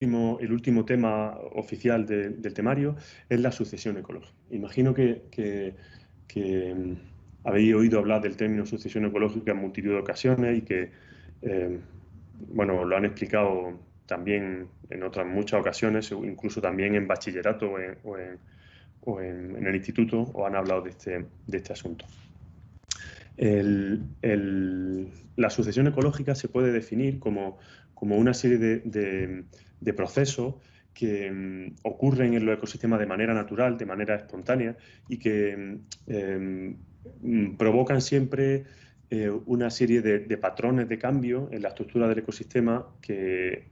el último tema oficial del temario es la sucesión ecológica. Imagino que habéis oído hablar del término sucesión ecológica en multitud de ocasiones y que, bueno, lo han explicado también en otras muchas ocasiones, incluso también en bachillerato en el instituto, o han hablado de este asunto. La sucesión ecológica se puede definir como una serie de procesos que ocurren en los ecosistemas de manera natural, de manera espontánea, y que provocan siempre una serie de patrones de cambio en la estructura del ecosistema que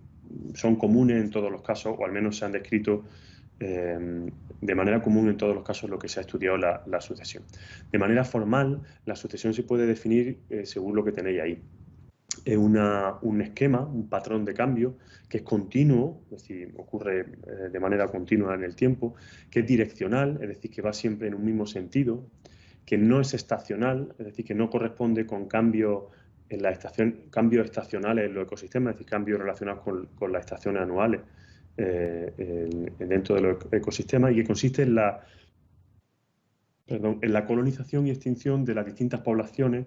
son comunes en todos los casos, o al menos se han descrito de manera común en todos los casos en lo que se ha estudiado la sucesión. De manera formal, la sucesión se puede definir según lo que tenéis ahí. Es un esquema, un patrón de cambio que es continuo, es decir, ocurre de manera continua en el tiempo, que es direccional, es decir, que va siempre en un mismo sentido, que no es estacional, es decir, que no corresponde con cambios en la estación, cambios estacionales en los ecosistemas, es decir, cambios relacionados con las estaciones anuales dentro de los ecosistemas, y que consiste en la colonización y extinción de las distintas poblaciones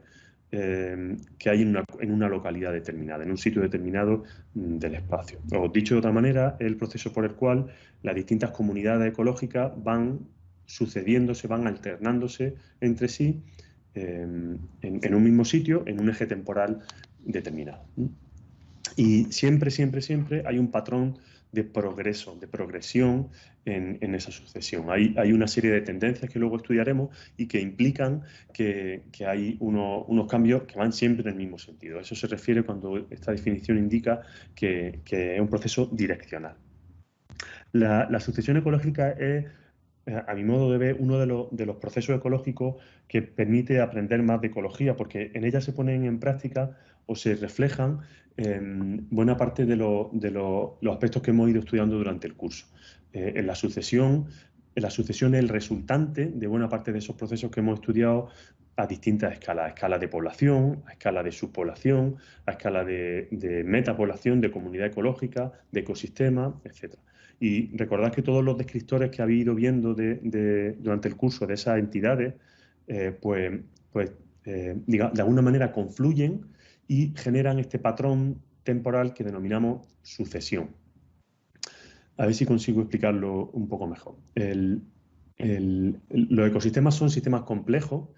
que hay en una localidad determinada, en un sitio determinado del espacio. O dicho de otra manera, es el proceso por el cual las distintas comunidades ecológicas van sucediéndose, van alternándose entre sí en un mismo sitio, en un eje temporal determinado. Y siempre, siempre, siempre hay un patrón de progreso, de progresión en esa sucesión. Hay una serie de tendencias que luego estudiaremos y que implican que hay unos cambios que van siempre en el mismo sentido. A eso se refiere cuando esta definición indica que es un proceso direccional. La sucesión ecológica es, a mi modo de ver, uno de los procesos ecológicos que permite aprender más de ecología, porque en ella se ponen en práctica o se reflejan buena parte de los aspectos que hemos ido estudiando durante el curso. En la sucesión es el resultante de buena parte de esos procesos que hemos estudiado a distintas escalas, a escala de población, a escala de subpoblación, a escala de metapoblación, de comunidad ecológica, de ecosistema, etc. Y recordad que todos los descriptores que habéis ido viendo durante el curso de esas entidades, de alguna manera confluyen y generan este patrón temporal que denominamos sucesión. A ver si consigo explicarlo un poco mejor. Los ecosistemas son sistemas complejos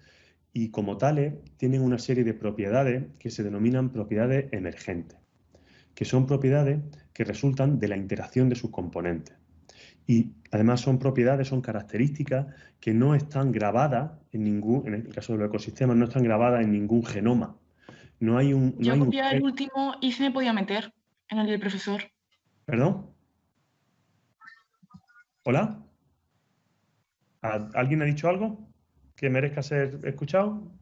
y como tales tienen una serie de propiedades que se denominan propiedades emergentes, que son propiedades que resultan de la interacción de sus componentes. Y además son características que no están grabadas en el caso de los ecosistemas, no están grabadas en ningún genoma. Yo copiaba el último y se me podía meter en el del profesor. ¿Perdón? ¿Hola? ¿Alguien ha dicho algo que merezca ser escuchado?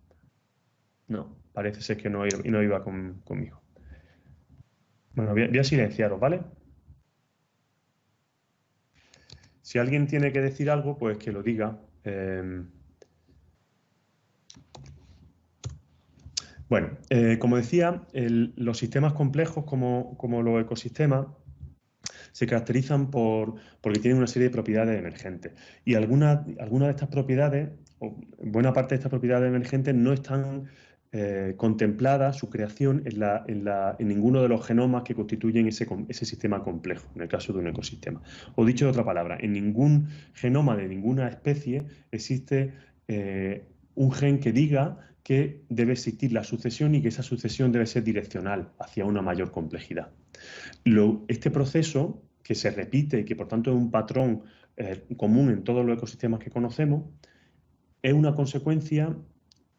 No, parece ser que no iba conmigo. Bueno, voy a silenciaros, ¿vale? Si alguien tiene que decir algo, pues que lo diga. Bueno, como decía, los sistemas complejos como los ecosistemas se caracterizan porque tienen una serie de propiedades emergentes. Y algunas de estas propiedades, o buena parte de estas propiedades emergentes, no están contempladas su creación en ninguno de los genomas que constituyen ese sistema complejo, en el caso de un ecosistema. O dicho de otra palabra, en ningún genoma de ninguna especie existe un gen que diga que debe existir la sucesión y que esa sucesión debe ser direccional hacia una mayor complejidad. Este proceso, que se repite y que por tanto es un patrón común en todos los ecosistemas que conocemos, es una consecuencia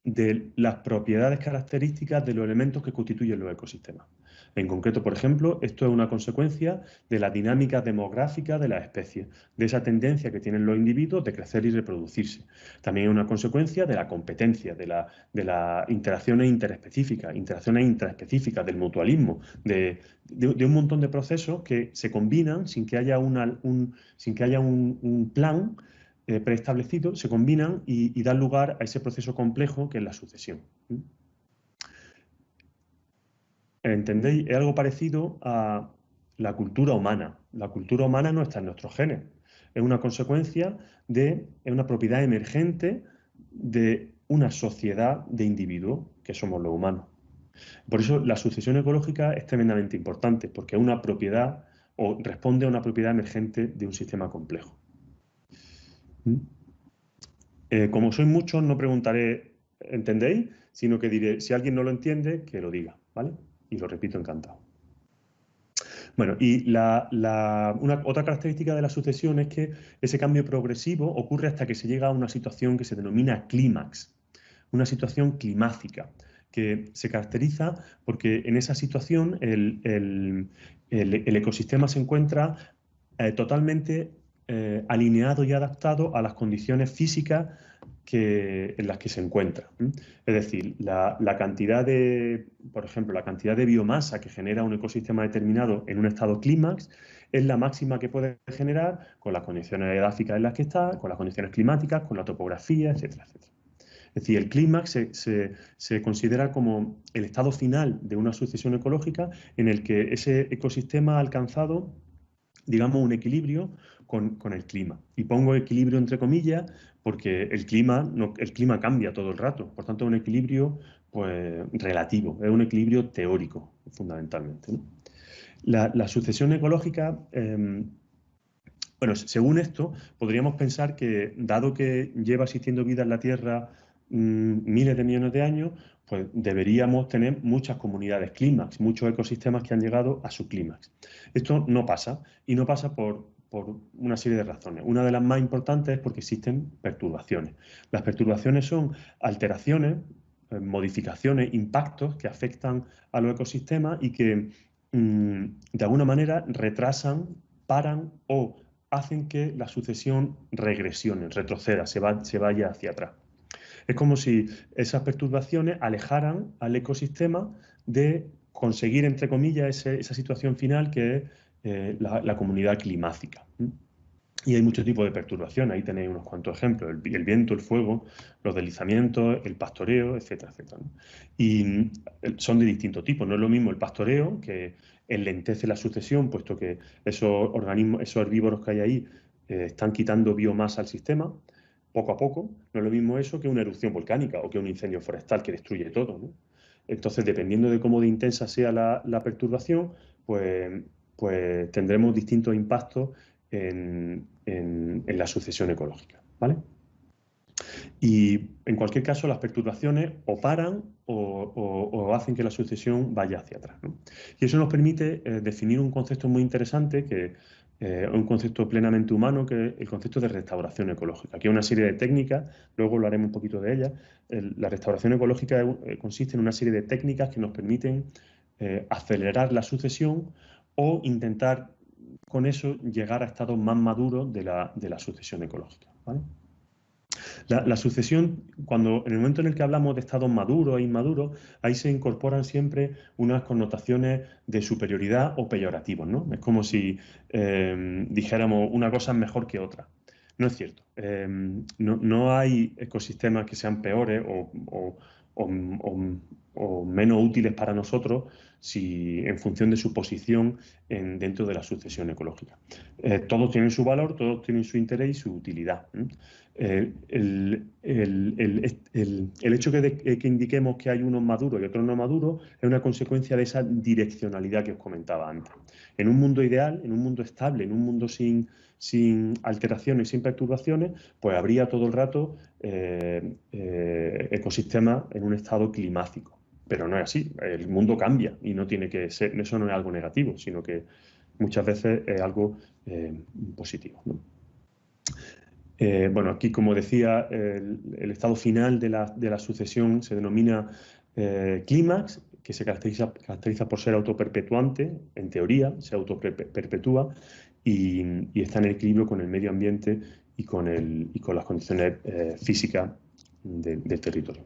de las propiedades características de los elementos que constituyen los ecosistemas. En concreto, por ejemplo, esto es una consecuencia de la dinámica demográfica de las especies, de esa tendencia que tienen los individuos de crecer y reproducirse. También es una consecuencia de la competencia, de las interacciones intraespecíficas, del mutualismo, de un montón de procesos que se combinan sin que haya un plan preestablecidos, se combinan y dan lugar a ese proceso complejo que es la sucesión. ¿Entendéis? Es algo parecido a la cultura humana. La cultura humana no está en nuestros genes. Es una consecuencia es una propiedad emergente de una sociedad de individuos que somos los humanos. Por eso la sucesión ecológica es tremendamente importante, porque es una propiedad o responde a una propiedad emergente de un sistema complejo. Como sois muchos, no preguntaré, ¿entendéis? Sino que diré, si alguien no lo entiende, que lo diga, ¿vale? Y lo repito encantado. Bueno, y otra característica de la sucesión es que ese cambio progresivo ocurre hasta que se llega a una situación que se denomina clímax, una situación climática, que se caracteriza porque en esa situación el ecosistema se encuentra totalmente alineado y adaptado a las condiciones físicas en las que se encuentra. Es decir, la cantidad por ejemplo, la cantidad de biomasa que genera un ecosistema determinado en un estado clímax es la máxima que puede generar con las condiciones edáficas en las que está, con las condiciones climáticas, con la topografía, etcétera, etcétera. Es decir, el clímax se considera como el estado final de una sucesión ecológica en el que ese ecosistema ha alcanzado, digamos, un equilibrio con el clima. Y pongo equilibrio entre comillas porque el clima cambia todo el rato. Por tanto, es un equilibrio pues, relativo, es un equilibrio teórico, fundamentalmente, ¿no? La sucesión ecológica, bueno, según esto, podríamos pensar que, dado que lleva existiendo vida en la Tierra miles de millones de años, pues deberíamos tener muchas comunidades clímax, muchos ecosistemas que han llegado a su clímax. Esto no pasa, y no pasa por una serie de razones. Una de las más importantes es porque existen perturbaciones. Las perturbaciones son alteraciones, modificaciones, impactos que afectan a los ecosistemas y que de alguna manera retrasan, paran o hacen que la sucesión regresione, retroceda, se vaya hacia atrás. Es como si esas perturbaciones alejaran al ecosistema de conseguir, entre comillas, esa situación final que es la comunidad climática. Y hay muchos tipos de perturbaciones, ahí tenéis unos cuantos ejemplos, el viento, el fuego, los deslizamientos, el pastoreo, etcétera, etcétera, ¿no? Y son de distintos tipos, no es lo mismo el pastoreo, que enlentece la sucesión, puesto que esos organismos, esos herbívoros que hay ahí están quitando biomasa al sistema, poco a poco, no es lo mismo eso que una erupción volcánica o que un incendio forestal que destruye todo, ¿no? Entonces, dependiendo de cómo de intensa sea la perturbación, pues tendremos distintos impactos en la sucesión ecológica, ¿vale? Y en cualquier caso, las perturbaciones o paran o hacen que la sucesión vaya hacia atrás, ¿no? Y eso nos permite definir un concepto muy interesante que es un concepto plenamente humano, que es el concepto de restauración ecológica. Aquí hay una serie de técnicas, luego hablaremos un poquito de ellas. La restauración ecológica consiste en una serie de técnicas que nos permiten acelerar la sucesión o intentar con eso llegar a estados más maduros de la sucesión ecológica, ¿vale? La sucesión, en el momento en el que hablamos de estados maduros e inmaduros, ahí se incorporan siempre unas connotaciones de superioridad o peyorativos, ¿no? Es como si dijéramos una cosa es mejor que otra. No es cierto. No hay ecosistemas que sean peores o menos útiles para nosotros en función de su posición dentro de la sucesión ecológica. Todos tienen su valor, todos tienen su interés y su utilidad. El hecho que indiquemos que hay unos maduros y otros no maduros es una consecuencia de esa direccionalidad que os comentaba antes. En un mundo ideal, en un mundo estable, en un mundo sin alteraciones, sin perturbaciones, pues habría todo el rato ecosistemas en un estado climático. Pero no es así, el mundo cambia y no tiene que ser, eso no es algo negativo, sino que muchas veces es algo positivo, ¿no? Bueno, aquí, como decía, el estado final de la sucesión se denomina clímax, que se caracteriza por ser autoperpetuante, en teoría, se autoperpetúa y está en equilibrio con el medio ambiente y con las condiciones físicas del territorio.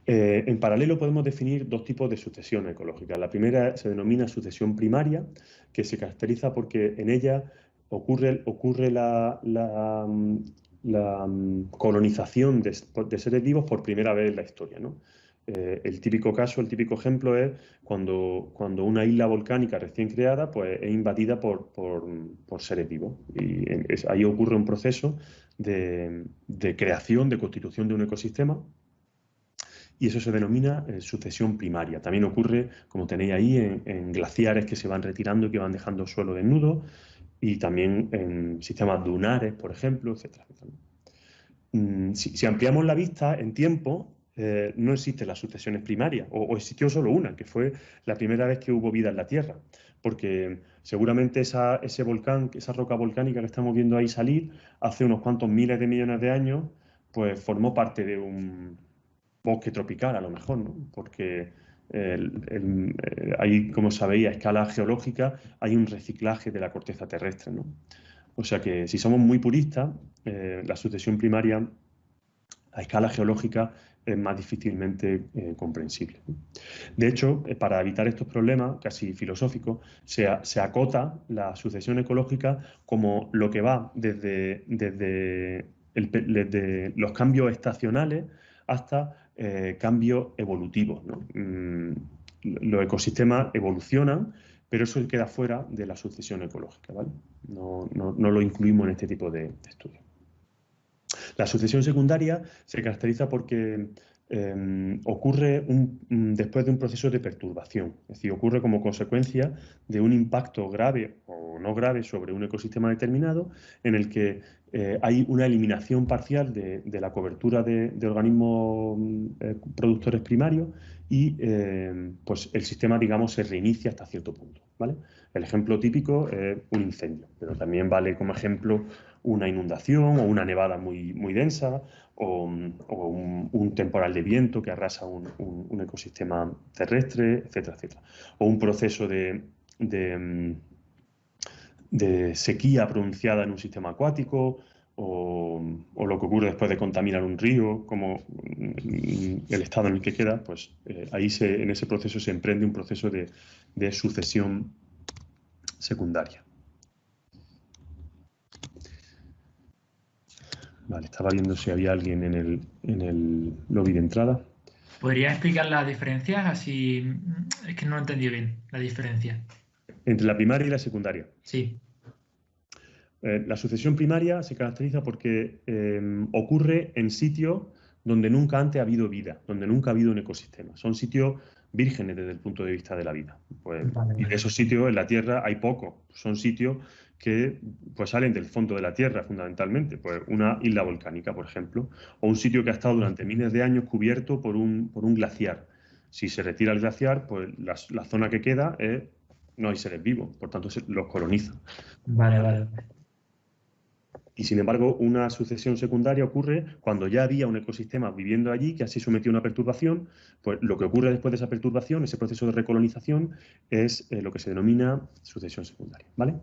En paralelo podemos definir dos tipos de sucesión ecológica. La primera se denomina sucesión primaria, que se caracteriza porque en ella ocurre la colonización de seres vivos por primera vez en la historia, ¿no? el típico caso, el típico ejemplo es cuando una isla volcánica recién creada pues, es invadida por seres vivos. Y ahí ocurre un proceso de creación, de constitución de un ecosistema, y eso se denomina sucesión primaria. También ocurre, como tenéis ahí, en glaciares que se van retirando y que van dejando suelo desnudo, y también en sistemas dunares, por ejemplo, etcétera, etcétera. Si ampliamos la vista en tiempo, no existen las sucesiones primarias, o existió solo una, que fue la primera vez que hubo vida en la Tierra, porque seguramente ese volcán, esa roca volcánica que estamos viendo ahí salir, hace unos cuantos miles de millones de años, pues formó parte de un bosque tropical, a lo mejor, ¿no? Porque ahí, como sabéis, a escala geológica hay un reciclaje de la corteza terrestre, ¿no? O sea que si somos muy puristas, la sucesión primaria a escala geológica es más difícilmente comprensible. De hecho, para evitar estos problemas casi filosóficos, se acota la sucesión ecológica como lo que va desde los cambios estacionales hasta cambios evolutivos, ¿no? Los ecosistemas evolucionan, pero eso queda fuera de la sucesión ecológica, ¿vale? No lo incluimos en este tipo de estudios. La sucesión secundaria se caracteriza porque ocurre después de un proceso de perturbación, es decir, ocurre como consecuencia de un impacto grave o no grave sobre un ecosistema determinado en el que hay una eliminación parcial de la cobertura de organismos productores primarios y pues el sistema, digamos, se reinicia hasta cierto punto, ¿vale? El ejemplo típico es un incendio, pero también vale como ejemplo una inundación o una nevada muy, muy densa o un temporal de viento que arrasa un ecosistema terrestre, etcétera, etcétera. O un proceso de sequía pronunciada en un sistema acuático o lo que ocurre después de contaminar un río, como el estado en el que queda, pues ahí en ese proceso se emprende un proceso de sucesión secundaria. Vale, estaba viendo si había alguien en el lobby de entrada. ¿Podría explicar las diferencias? Así, es que no entendí bien la diferencia. Entre la primaria y la secundaria. Sí. La sucesión primaria se caracteriza porque ocurre en sitios donde nunca antes ha habido vida, donde nunca ha habido un ecosistema. Son sitios vírgenes desde el punto de vista de la vida. Pues, vale. Y de esos sitios en la Tierra hay pocos. Son sitios que pues, salen del fondo de la Tierra fundamentalmente. Pues una isla volcánica, por ejemplo, o un sitio que ha estado durante miles de años cubierto por un glaciar. Si se retira el glaciar, pues la zona que queda no hay seres vivos, por tanto los colonizan. Vale. Y sin embargo, una sucesión secundaria ocurre cuando ya había un ecosistema viviendo allí que así sometió a una perturbación. Pues lo que ocurre después de esa perturbación, ese proceso de recolonización, es lo que se denomina sucesión secundaria, ¿vale?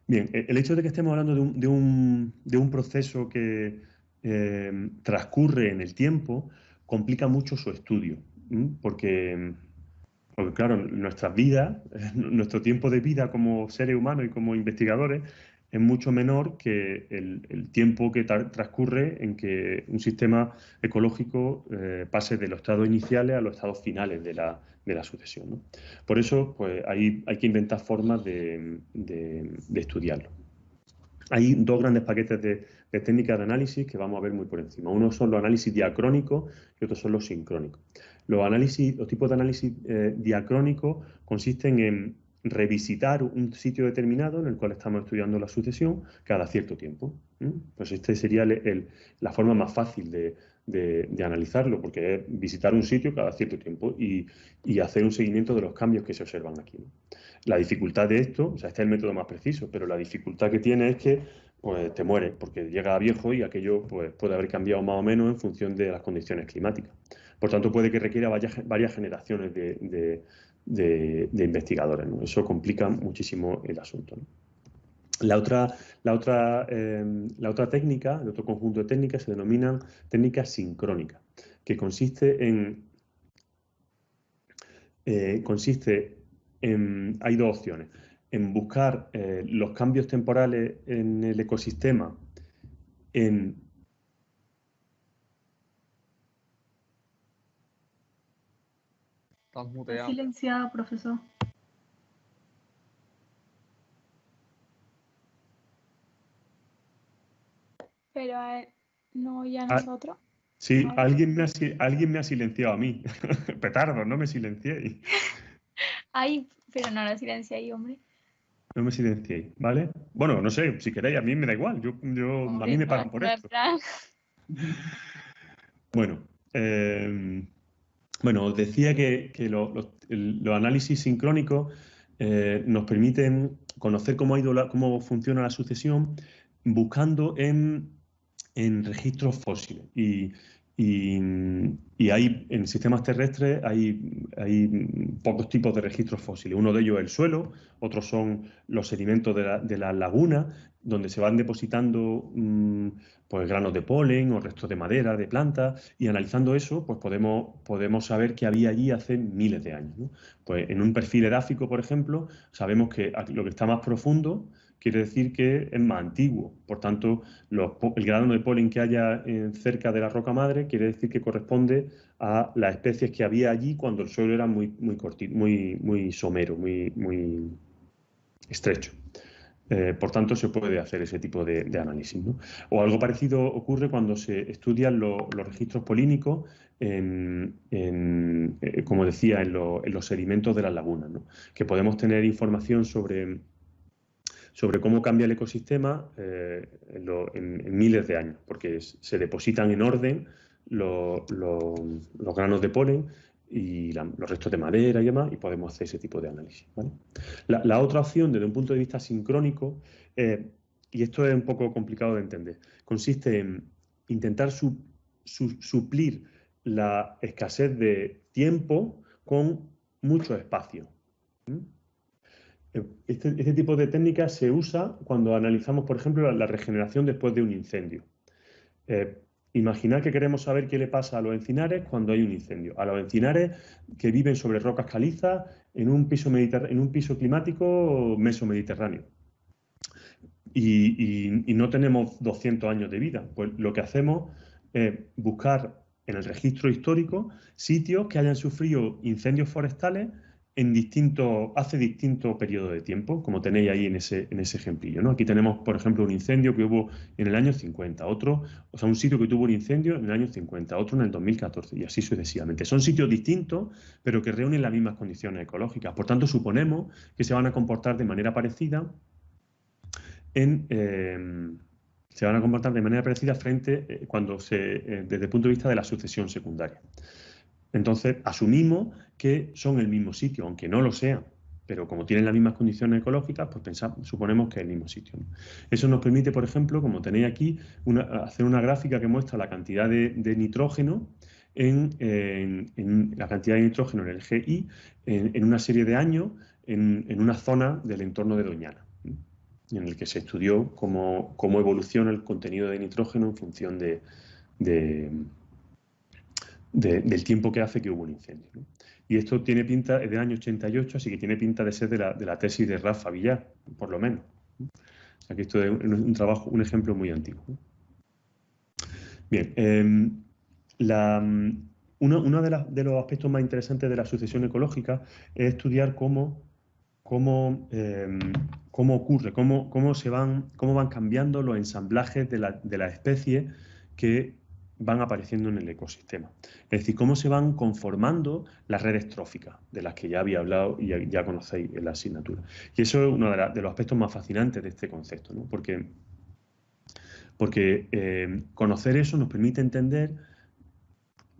Bien, el hecho de que estemos hablando de un proceso que transcurre en el tiempo complica mucho su estudio, porque claro, nuestras vidas, nuestro tiempo de vida como seres humanos y como investigadores es mucho menor que el tiempo que transcurre en que un sistema ecológico pase de los estados iniciales a los estados finales de la sucesión, ¿no? Por eso, pues, hay que inventar formas de estudiarlo. Hay dos grandes paquetes de técnicas de análisis que vamos a ver muy por encima. Uno son los análisis diacrónicos y otros son los sincrónicos. Los tipos de análisis diacrónicos consisten en revisitar un sitio determinado en el cual estamos estudiando la sucesión cada cierto tiempo. Pues esta sería la forma más fácil de analizarlo, porque es visitar un sitio cada cierto tiempo y hacer un seguimiento de los cambios que se observan aquí, ¿no? La dificultad de esto, o sea, este es el método más preciso, pero la dificultad que tiene es que pues, te mueres, porque llega a viejo y aquello pues, puede haber cambiado más o menos en función de las condiciones climáticas. Por tanto, puede que requiera varias generaciones de investigadores, ¿no? Eso complica muchísimo el asunto, ¿no? La otra técnica, el otro conjunto de técnicas se denominan técnicas sincrónicas, que consiste en hay dos opciones, en buscar los cambios temporales en el ecosistema, en Estás muteado. Silenciado, profesor. Pero no oye a nosotros. Sí, alguien me ha silenciado a mí. Petardo, no me silenciéis. Ay, pero no lo silenciéis, hombre. No me silenciéis, ¿vale? Bueno, no sé, si queréis, a mí me da igual. Hombre, a mí me pagan por no esto. plan. Bueno, os decía que los análisis sincrónicos nos permiten conocer cómo funciona la sucesión buscando en registros fósiles. Y hay, en sistemas terrestres hay pocos tipos de registros fósiles. Uno de ellos es el suelo, otros son los sedimentos de las lagunas, donde se van depositando pues, granos de polen o restos de madera, de plantas, y analizando eso pues podemos saber qué había allí hace miles de años, ¿no? Pues en un perfil edáfico, por ejemplo, sabemos que lo que está más profundo quiere decir que es más antiguo. Por tanto, el grano de polen que haya cerca de la roca madre quiere decir que corresponde a las especies que había allí cuando el suelo era muy somero, muy estrecho. Por tanto, se puede hacer ese tipo de análisis, ¿no? O algo parecido ocurre cuando se estudian los registros polínicos, como decía, en los sedimentos de las lagunas, ¿no? Que podemos tener información sobre cómo cambia el ecosistema en miles de años, porque se depositan en orden los granos de polen y los restos de madera y demás, y podemos hacer ese tipo de análisis, ¿vale? La otra opción, desde un punto de vista sincrónico, y esto es un poco complicado de entender, consiste en intentar suplir la escasez de tiempo con mucho espacio. Este tipo de técnica se usa cuando analizamos, por ejemplo, la regeneración después de un incendio. Imaginad que queremos saber qué le pasa a los encinares cuando hay un incendio. A los encinares que viven sobre rocas calizas en un piso climático mesomediterráneo. Y no tenemos 200 años de vida. Pues lo que hacemos es buscar en el registro histórico sitios que hayan sufrido incendios forestales hace distintos periodos de tiempo, como tenéis ahí en ese ejemplillo, ¿no? Aquí tenemos, por ejemplo, un incendio que hubo en el año 50, un sitio que tuvo un incendio en el año 50, otro en el 2014, y así sucesivamente. Son sitios distintos, pero que reúnen las mismas condiciones ecológicas. Por tanto, suponemos que se van a comportar de manera parecida desde el punto de vista de la sucesión secundaria. Entonces, asumimos que son el mismo sitio, aunque no lo sean, pero como tienen las mismas condiciones ecológicas, pues suponemos que es el mismo sitio, ¿no? Eso nos permite, por ejemplo, como tenéis aquí, hacer una gráfica que muestra la cantidad de nitrógeno la cantidad de nitrógeno en el GI en una serie de años en una zona del entorno de Doñana, ¿no? En el que se estudió cómo evoluciona el contenido de nitrógeno en función del tiempo que hace que hubo un incendio, ¿no? Y esto tiene pinta, es del año 88, así que tiene pinta de ser de la tesis de Rafa Villar, por lo menos. O sea que esto es un ejemplo muy antiguo, ¿no? Bien, uno de los aspectos más interesantes de la sucesión ecológica es estudiar cómo ocurre, cómo van cambiando los ensamblajes de las especies que van apareciendo en el ecosistema. Es decir, cómo se van conformando las redes tróficas, de las que ya había hablado y ya conocéis en la asignatura. Y eso es uno de los aspectos más fascinantes de este concepto, ¿no? Porque conocer eso nos permite entender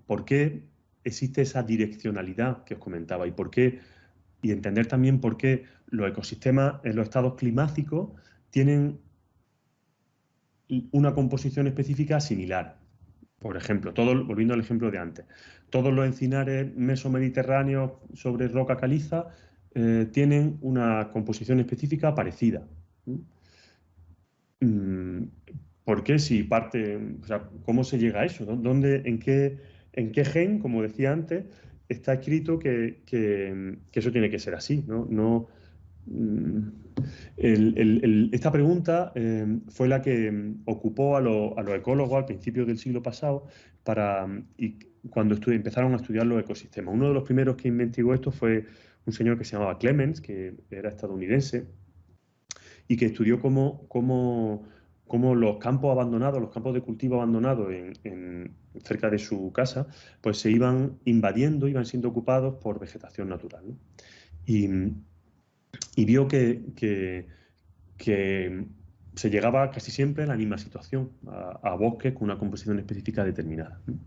por qué existe esa direccionalidad que os comentaba y entender también por qué los ecosistemas en los estados climáticos tienen una composición específica similar. Por ejemplo, volviendo al ejemplo de antes, todos los encinares mesomediterráneos sobre roca caliza tienen una composición específica parecida. ¿Por qué? ¿Cómo se llega a eso? ¿En qué gen, como decía antes, está escrito que eso tiene que ser así, ¿no? Esta pregunta fue la que ocupó a los ecólogos al principio del siglo pasado cuando empezaron a estudiar los ecosistemas. Uno de los primeros que investigó esto fue un señor que se llamaba Clemens, que era estadounidense, y que estudió cómo los campos abandonados, los campos de cultivo abandonados cerca de su casa, pues se iban invadiendo, iban siendo ocupados por vegetación natural, ¿no? Y vio que se llegaba casi siempre a la misma situación, a bosques con una composición específica determinada, ¿no?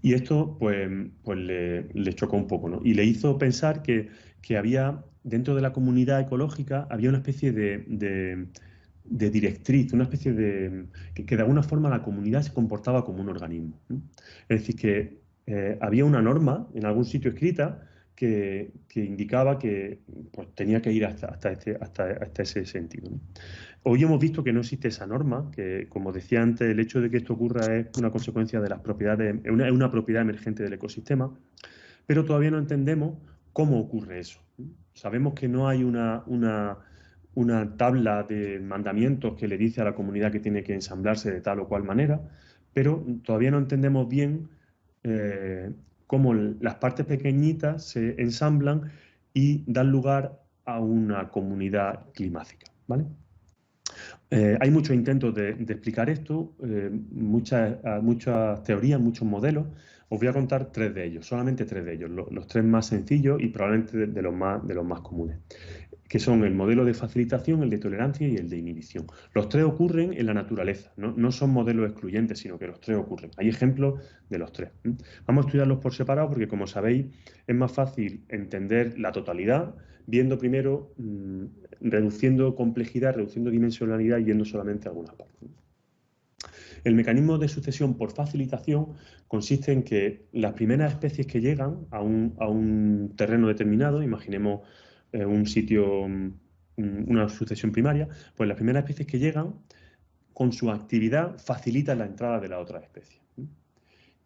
Y esto pues le chocó un poco, ¿no? Y le hizo pensar que había, dentro de la comunidad ecológica, había una especie de directriz, una especie de... que de alguna forma la comunidad se comportaba como un organismo, ¿no? Es decir, que había una norma en algún sitio escrita que indicaba que pues, tenía que ir hasta ese sentido, ¿no? Hoy hemos visto que no existe esa norma, que, como decía antes, el hecho de que esto ocurra es una consecuencia de las propiedades, es una propiedad emergente del ecosistema, pero todavía no entendemos cómo ocurre eso. Sabemos que no hay una tabla de mandamientos que le dice a la comunidad que tiene que ensamblarse de tal o cual manera, pero todavía no entendemos bien cómo las partes pequeñitas se ensamblan y dan lugar a una comunidad climática, ¿vale? Hay muchos intentos de explicar esto, muchas teorías, muchos modelos. Os voy a contar 3 de ellos, solamente 3 de ellos, los 3 más sencillos y probablemente de los más comunes, que son el modelo de facilitación, el de tolerancia y el de inhibición. Los 3 ocurren en la naturaleza, no son modelos excluyentes, sino que los 3 ocurren. Hay ejemplos de los 3. Vamos a estudiarlos por separado porque, como sabéis, es más fácil entender la totalidad viendo primero, reduciendo complejidad, reduciendo dimensionalidad y viendo solamente algunas partes. El mecanismo de sucesión por facilitación consiste en que las primeras especies que llegan a un terreno determinado, imaginemos un sitio, una sucesión primaria, pues las primeras especies que llegan, con su actividad, facilitan la entrada de la otra especie.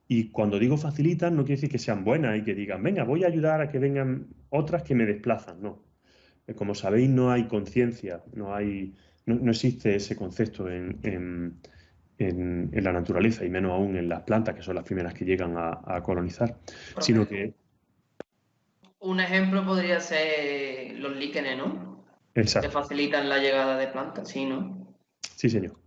Y cuando digo facilitan, no quiere decir que sean buenas y que digan, venga, voy a ayudar a que vengan otras que me desplazan. No. Como sabéis, no hay conciencia, no existe ese concepto en la naturaleza y menos aún en las plantas, que son las primeras que llegan a colonizar, sino que... Un ejemplo podría ser los líquenes, ¿no? Exacto. Que facilitan la llegada de plantas, sí, ¿no? Sí, señor.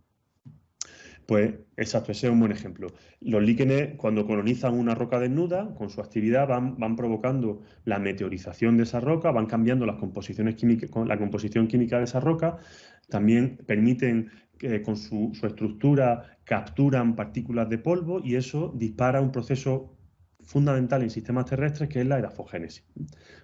Pues, exacto, ese es un buen ejemplo. Los líquenes, cuando colonizan una roca desnuda, con su actividad van provocando la meteorización de esa roca, van cambiando las composiciones químicas, la composición química de esa roca, también permiten que con su estructura capturan partículas de polvo y eso dispara un proceso fundamental en sistemas terrestres que es la edafogénesis.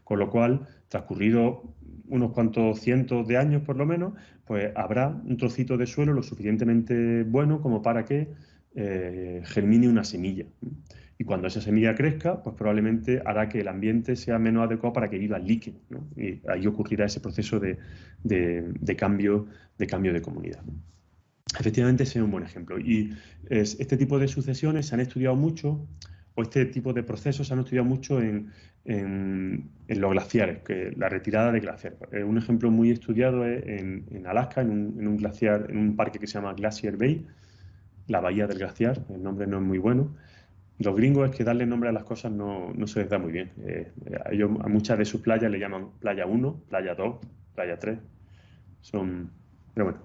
Con lo cual, transcurrido unos cuantos cientos de años por lo menos, pues habrá un trocito de suelo lo suficientemente bueno como para que germine una semilla. Y cuando esa semilla crezca, pues probablemente hará que el ambiente sea menos adecuado para que viva el líquido, ¿no? Y ahí ocurrirá ese proceso de cambio de comunidad. Efectivamente, ese es un buen ejemplo. Y este tipo de sucesiones se han estudiado mucho, o este tipo de procesos se han estudiado mucho en los glaciares, que la retirada de glaciares. Un ejemplo muy estudiado es en Alaska, en un glaciar, en un parque que se llama Glacier Bay, la bahía del glaciar. El nombre no es muy bueno. Los gringos es que darle nombre a las cosas no se les da muy bien. A muchas de sus playas le llaman playa 1, playa 2, playa 3. Pero bueno.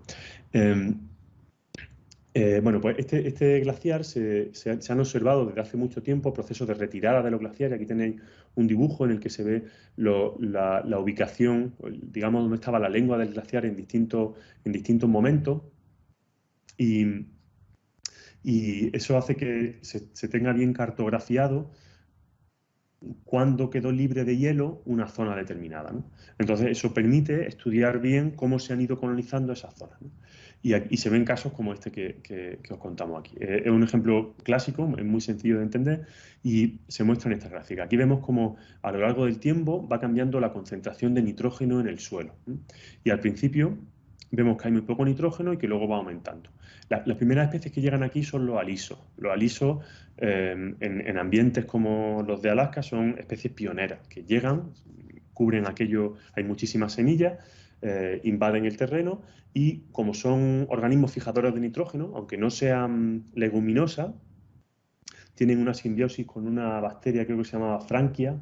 Bueno, pues este glaciar se han observado desde hace mucho tiempo procesos de retirada de los glaciares. Aquí tenéis un dibujo en el que se ve la ubicación, digamos, donde estaba la lengua del glaciar en distintos momentos. Y eso hace que se tenga bien cartografiado cuándo quedó libre de hielo una zona determinada, ¿no? Entonces, eso permite estudiar bien cómo se han ido colonizando esas zonas, ¿no? Y se ven casos como este que os contamos aquí. Es un ejemplo clásico, es muy sencillo de entender y se muestra en esta gráfica. Aquí vemos cómo a lo largo del tiempo va cambiando la concentración de nitrógeno en el suelo, ¿no? Y al principio vemos que hay muy poco nitrógeno y que luego va aumentando. Las primeras especies que llegan aquí son los alisos. Los alisos en ambientes como los de Alaska son especies pioneras que llegan, cubren aquello, hay muchísimas semillas, invaden el terreno y como son organismos fijadores de nitrógeno, aunque no sean leguminosas, tienen una simbiosis con una bacteria, creo que se llamaba Frankia,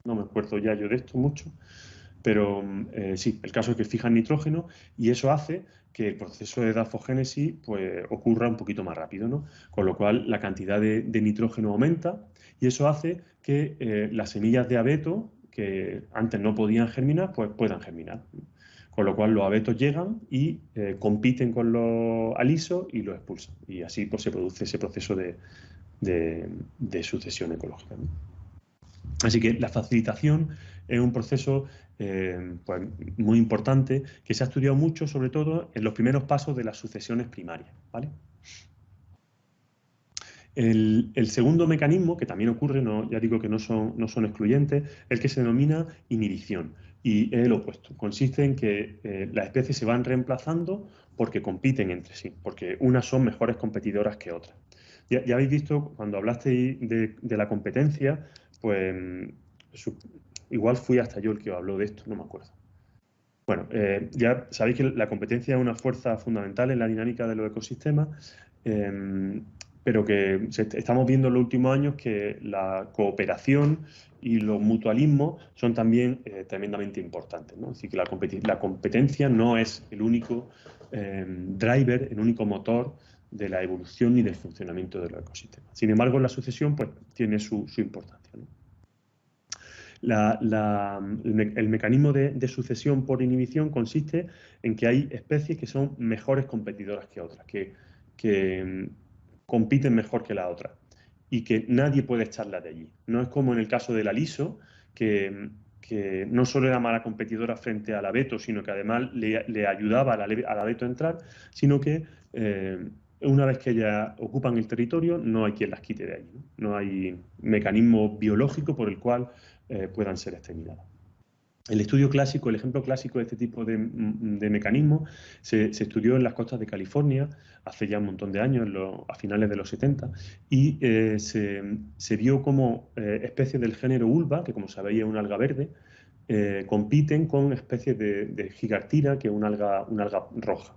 no me acuerdo ya yo de esto mucho, pero sí, el caso es que fijan nitrógeno y eso hace que el proceso de edafogénesis pues, ocurra un poquito más rápido, ¿no? Con lo cual la cantidad de nitrógeno aumenta y eso hace que las semillas de abeto, que antes no podían germinar, pues puedan germinar. Con lo cual los abetos llegan y compiten con los alisos y los expulsan. Y así pues, se produce ese proceso de sucesión ecológica, ¿no? Así que la facilitación es un proceso pues, muy importante que se ha estudiado mucho, sobre todo en los primeros pasos de las sucesiones primarias, ¿vale? El segundo mecanismo, que también ocurre, ya digo que no son excluyentes, es el que se denomina inhibición. Y es el opuesto. Consiste en que las especies se van reemplazando porque compiten entre sí, porque unas son mejores competidoras que otras. Ya habéis visto, cuando hablasteis de la competencia, pues igual fui hasta yo el que os habló de esto, no me acuerdo. Bueno, ya sabéis que la competencia es una fuerza fundamental en la dinámica de los ecosistemas, pero que estamos viendo en los últimos años que la cooperación y los mutualismos son también tremendamente importantes, ¿no? Es decir, que la competencia no es el único driver, el único motor de la evolución y del funcionamiento de los ecosistemas. Sin embargo, la sucesión pues, tiene su importancia, ¿no? El mecanismo de sucesión por inhibición consiste en que hay especies que son mejores competidoras que otras, que compiten mejor que las otras y que nadie puede echarlas de allí. No es como en el caso del aliso, que no solo era mala competidora frente al abeto, sino que además le ayudaba al abeto a entrar, sino que una vez que ellas ocupan el territorio, no hay quien las quite de ahí, ¿no? No hay mecanismo biológico por el cual puedan ser exterminadas. El estudio clásico, el ejemplo clásico de este tipo de mecanismos se estudió en las costas de California hace ya un montón de años, a finales de los 70, y se vio como especies del género Ulva, que como sabéis es una alga verde, compiten con especies de Gigartina, que es una alga roja.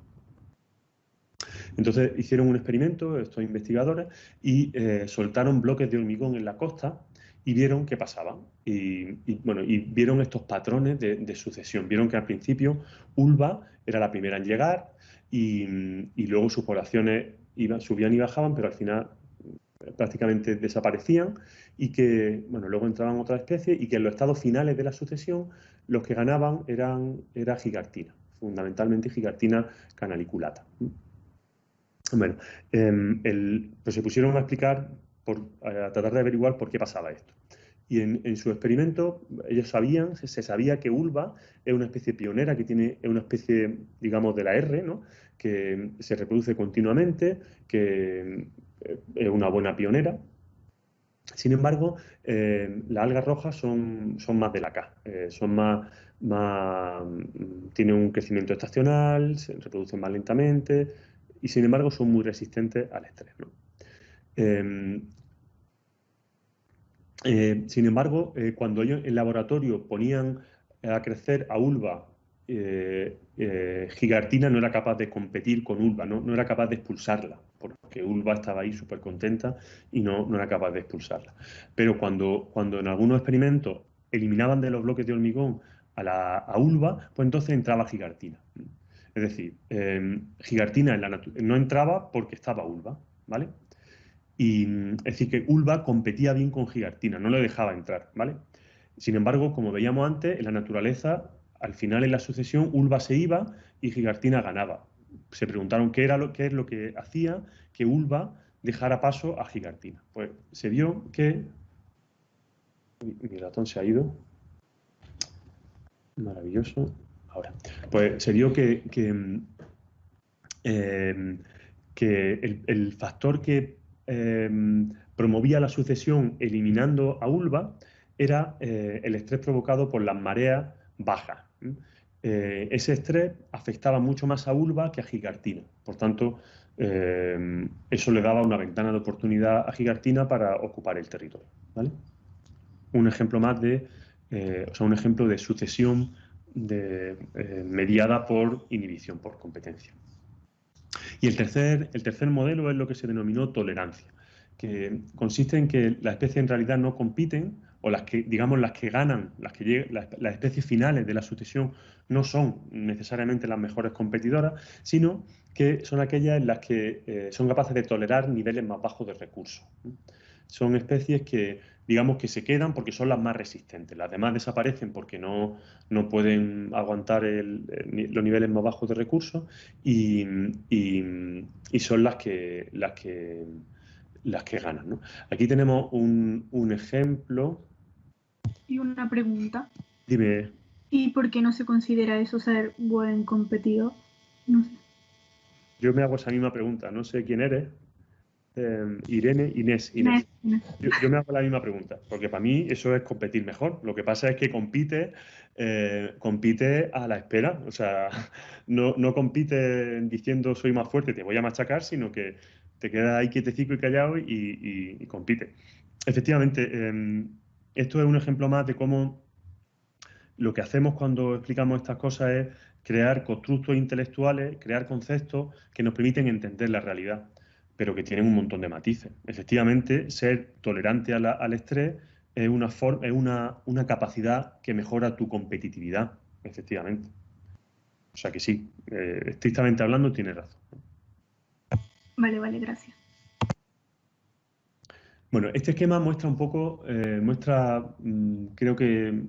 Entonces hicieron un experimento, estos investigadores, y soltaron bloques de hormigón en la costa y vieron qué pasaba. Y vieron estos patrones de sucesión. Vieron que al principio Ulva era la primera en llegar y luego sus poblaciones subían y bajaban, pero al final prácticamente desaparecían y que luego entraban otras especies y que en los estados finales de la sucesión los que ganaban era Gigartina, fundamentalmente Gigartina canaliculata. Bueno, pues se pusieron a explicar, a tratar de averiguar por qué pasaba esto. Y en su experimento ellos se sabía que Ulva es una especie pionera, es una especie, digamos, de la R, ¿no? Que se reproduce continuamente, que es una buena pionera. Sin embargo, las algas rojas son más de la K, tienen un crecimiento estacional, se reproducen más lentamente y sin embargo son muy resistentes al estrés, ¿no? Sin embargo, cuando ellos en laboratorio ponían a crecer a Ulva, Gigartina no era capaz de competir con Ulva, no era capaz de expulsarla, porque Ulva estaba ahí súper contenta y no era capaz de expulsarla. Pero cuando en algunos experimentos eliminaban de los bloques de hormigón a Ulva, pues entonces entraba Gigartina. Es decir, Gigartina no entraba porque estaba Ulva, ¿vale? Y es decir, que Ulva competía bien con Gigartina, no le dejaba entrar, ¿vale? Sin embargo, como veíamos antes, en la naturaleza, al final en la sucesión, Ulva se iba y Gigartina ganaba. Se preguntaron qué es lo que hacía que Ulva dejara paso a Gigartina. Pues se vio que... Mi ratón se ha ido. Maravilloso. Ahora. Pues se vio que el factor que promovía la sucesión eliminando a Ulva era el estrés provocado por las mareas bajas. Ese estrés afectaba mucho más a Ulva que a Gigartina. Por tanto, eso le daba una ventana de oportunidad a Gigartina para ocupar el territorio, ¿vale? Un ejemplo más un ejemplo de sucesión mediada por inhibición, por competencia. Y el tercer modelo es lo que se denominó tolerancia. que consiste en que las especies en realidad no compiten, o las que, digamos, las que ganan, las especies finales de la sucesión no son necesariamente las mejores competidoras, sino que son aquellas en las que son capaces de tolerar niveles más bajos de recursos. Son especies que, digamos, que se quedan porque son las más resistentes. Las demás desaparecen porque no pueden aguantar los niveles más bajos de recursos y son las que ganan, ¿no? Aquí tenemos un ejemplo. Y una pregunta. Dime. ¿Y por qué no se considera eso ser buen competidor? No sé. Yo me hago esa misma pregunta. No sé quién eres. Inés. Yo me hago la misma pregunta, porque para mí eso es competir mejor. Lo que pasa es que compite a la espera. O sea, no compite diciendo soy más fuerte, te voy a machacar, sino que te quedas ahí quietecico y callado y compite. Efectivamente, esto es un ejemplo más de cómo lo que hacemos cuando explicamos estas cosas es crear constructos intelectuales, crear conceptos que nos permiten entender la realidad, pero que tienen un montón de matices. Efectivamente, ser tolerante al estrés es una capacidad que mejora tu competitividad, efectivamente. O sea que sí, estrictamente hablando, tienes razón. Vale, gracias. Bueno, este esquema muestra un poco, creo que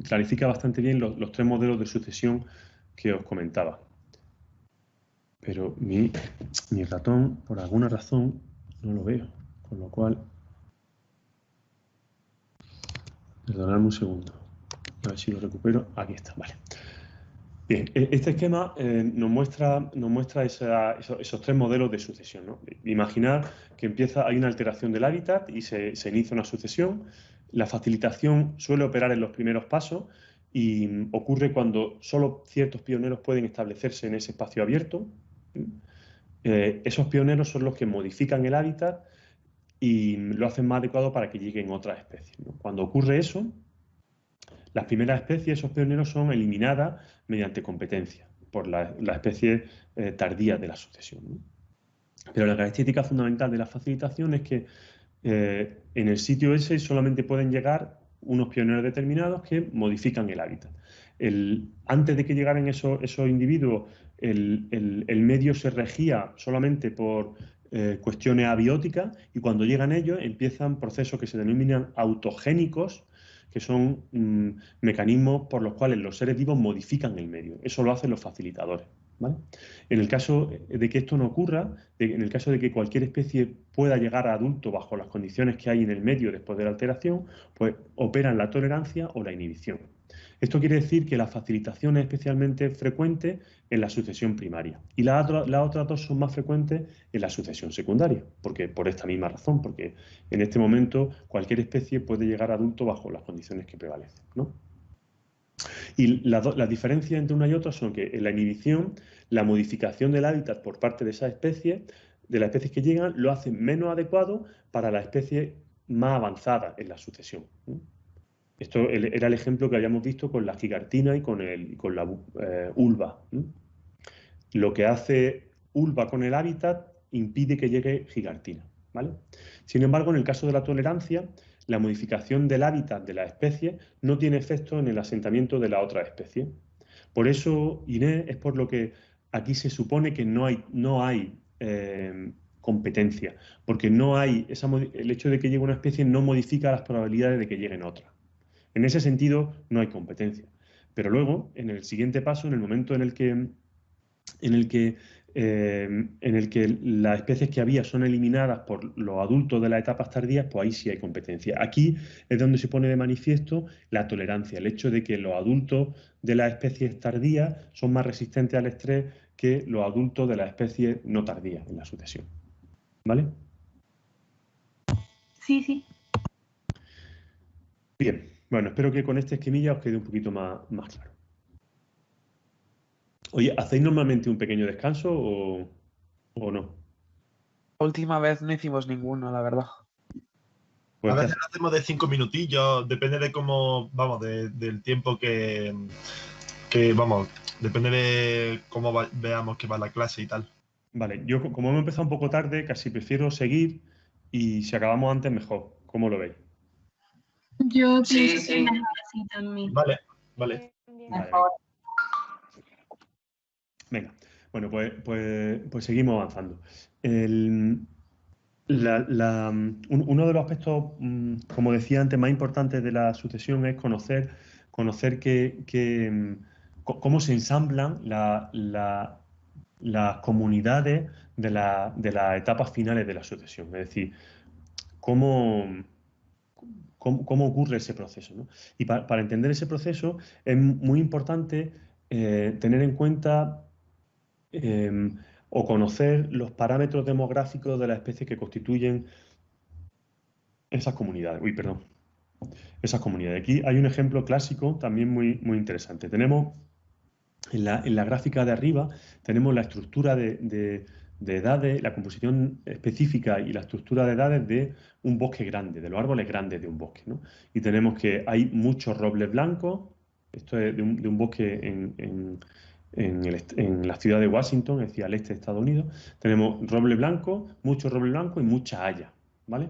clarifica bastante bien los tres modelos de sucesión que os comentaba. Pero mi ratón, por alguna razón, no lo veo, con lo cual... Perdonadme un segundo, a ver si lo recupero. Aquí está, vale. Bien, este esquema nos muestra esos tres modelos de sucesión, ¿no? Imaginar que hay una alteración del hábitat y se inicia una sucesión. La facilitación suele operar en los primeros pasos y ocurre cuando solo ciertos pioneros pueden establecerse en ese espacio abierto. Esos pioneros son los que modifican el hábitat y lo hacen más adecuado para que lleguen otras especies, ¿no? Cuando ocurre eso, las primeras especies, esos pioneros, son eliminadas mediante competencia por las especies tardías de la sucesión, ¿no? Pero la característica fundamental de la facilitación es que en el sitio ese solamente pueden llegar unos pioneros determinados que modifican el hábitat. Antes de que llegaran esos individuos, el medio se regía solamente por cuestiones abióticas, y cuando llegan ellos empiezan procesos que se denominan autogénicos, que son mecanismos por los cuales los seres vivos modifican el medio. Eso lo hacen los facilitadores, ¿vale? En el caso de que esto no ocurra, en el caso de que cualquier especie pueda llegar a adulto bajo las condiciones que hay en el medio después de la alteración, pues operan la tolerancia o la inhibición. Esto quiere decir que la facilitación es especialmente frecuente en la sucesión primaria, y las otras dos son más frecuentes en la sucesión secundaria, por esta misma razón, porque en este momento cualquier especie puede llegar a adulto bajo las condiciones que prevalecen, ¿no? Y las diferencias entre una y otra son que en la inhibición, la modificación del hábitat por parte de esas especies, de las especies que llegan, lo hace menos adecuado para las especies más avanzadas en la sucesión, ¿no? Esto era el ejemplo que habíamos visto con la gigartina y con la ulva, ¿no? Lo que hace ulva con el hábitat impide que llegue gigartina, ¿vale? Sin embargo, en el caso de la tolerancia, la modificación del hábitat de la especie no tiene efecto en el asentamiento de la otra especie. Por eso, Inés, es por lo que aquí se supone que no hay competencia, porque el hecho de que llegue una especie no modifica las probabilidades de que lleguen otras. En ese sentido, no hay competencia. Pero luego, en el siguiente paso, en el momento en el que las especies que había son eliminadas por los adultos de las etapas tardías, pues ahí sí hay competencia. Aquí es donde se pone de manifiesto la tolerancia, el hecho de que los adultos de las especies tardías son más resistentes al estrés que los adultos de las especies no tardías en la sucesión. ¿Vale? Sí. Bien, bueno, espero que con este esquemilla os quede un poquito más claro. Oye, ¿hacéis normalmente un pequeño descanso o no? La última vez no hicimos ninguno, la verdad. Pues a veces lo hacemos de 5 minutillos, depende de cómo, vamos, del tiempo que vamos, depende de cómo veamos que va la clase y tal. Vale, yo como hemos empezado un poco tarde, casi prefiero seguir y si acabamos antes, mejor. ¿Cómo lo veis? Yo Sí, pienso sí. que mejor así también. Vale. Vale. Venga, bueno, pues seguimos avanzando. Uno de los aspectos, como decía antes, más importantes de la sucesión es conocer cómo se ensamblan las comunidades de las etapas finales de la sucesión. Es decir, cómo ocurre ese proceso, ¿no? Y para entender ese proceso es muy importante tener en cuenta o conocer los parámetros demográficos de las especies que constituyen esas comunidades. Uy, perdón. Esas comunidades. Aquí hay un ejemplo clásico también muy, muy interesante. Tenemos en la gráfica de arriba, tenemos la estructura de edades, la composición específica y la estructura de edades de un bosque grande, de los árboles grandes de un bosque, ¿no? Y tenemos que hay muchos robles blancos, esto es de un bosque en la ciudad de Washington, es decir, al este de Estados Unidos. Tenemos roble blanco, mucho roble blanco y mucha haya, ¿vale?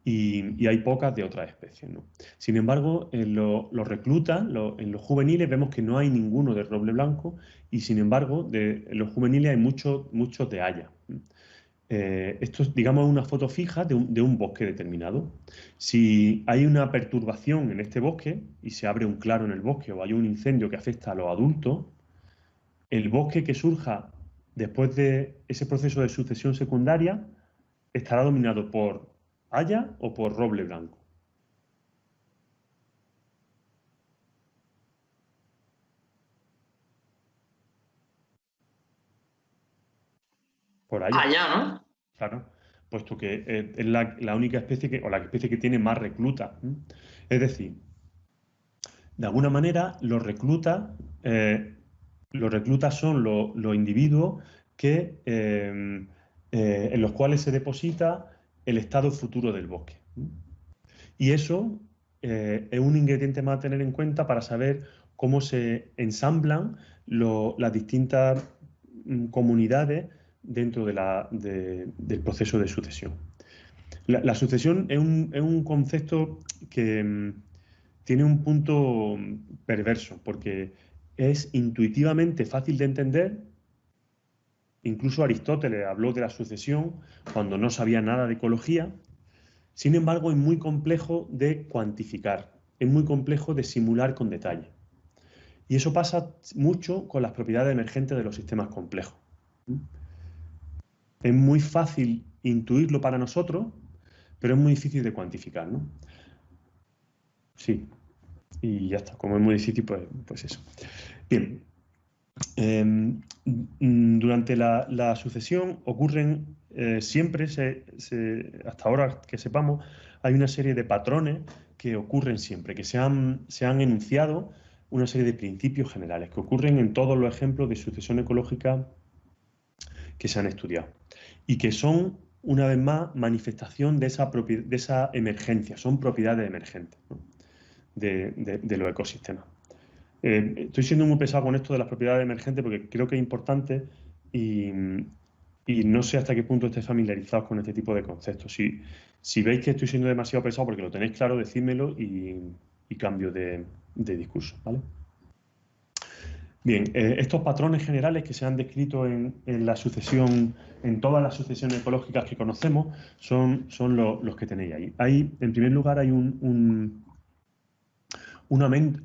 Y hay pocas de otras especies, ¿no? Sin embargo, en los reclutas, en los juveniles, vemos que no hay ninguno de roble blanco y, sin embargo, en los juveniles hay muchos de haya. Esto es, digamos, una foto fija de un bosque determinado. Si hay una perturbación en este bosque y se abre un claro en el bosque o hay un incendio que afecta a los adultos, el bosque que surja después de ese proceso de sucesión secundaria estará dominado por haya o por roble blanco. Por haya. Haya, ¿no? Claro, puesto que es la única especie o la especie que tiene más reclutas. Es decir, de alguna manera los reclutas son los individuos en los cuales se deposita el estado futuro del bosque. Y eso es un ingrediente más a tener en cuenta para saber cómo se ensamblan las distintas comunidades dentro del proceso de sucesión. La sucesión es un concepto que tiene un punto perverso, porque es intuitivamente fácil de entender. Incluso Aristóteles habló de la sucesión cuando no sabía nada de ecología. Sin embargo, es muy complejo de cuantificar, es muy complejo de simular con detalle. Y eso pasa mucho con las propiedades emergentes de los sistemas complejos. Es muy fácil intuirlo para nosotros, pero es muy difícil de cuantificar, ¿no? Sí, y ya está. Como es muy difícil, pues eso. Bien. Durante la sucesión ocurren siempre, hasta ahora que sepamos, hay una serie de patrones que ocurren siempre, que se han enunciado una serie de principios generales que ocurren en todos los ejemplos de sucesión ecológica que se han estudiado y que son, una vez más, manifestación de esa emergencia, son propiedades emergentes, ¿no? de los ecosistemas. Estoy siendo muy pesado con esto de las propiedades emergentes porque creo que es importante y no sé hasta qué punto estéis familiarizados con este tipo de conceptos. Si veis que estoy siendo demasiado pesado porque lo tenéis claro, decídmelo y cambio de discurso, ¿vale? Bien, estos patrones generales que se han descrito en la sucesión, en todas las sucesiones ecológicas que conocemos, son los que tenéis ahí. En primer lugar, hay un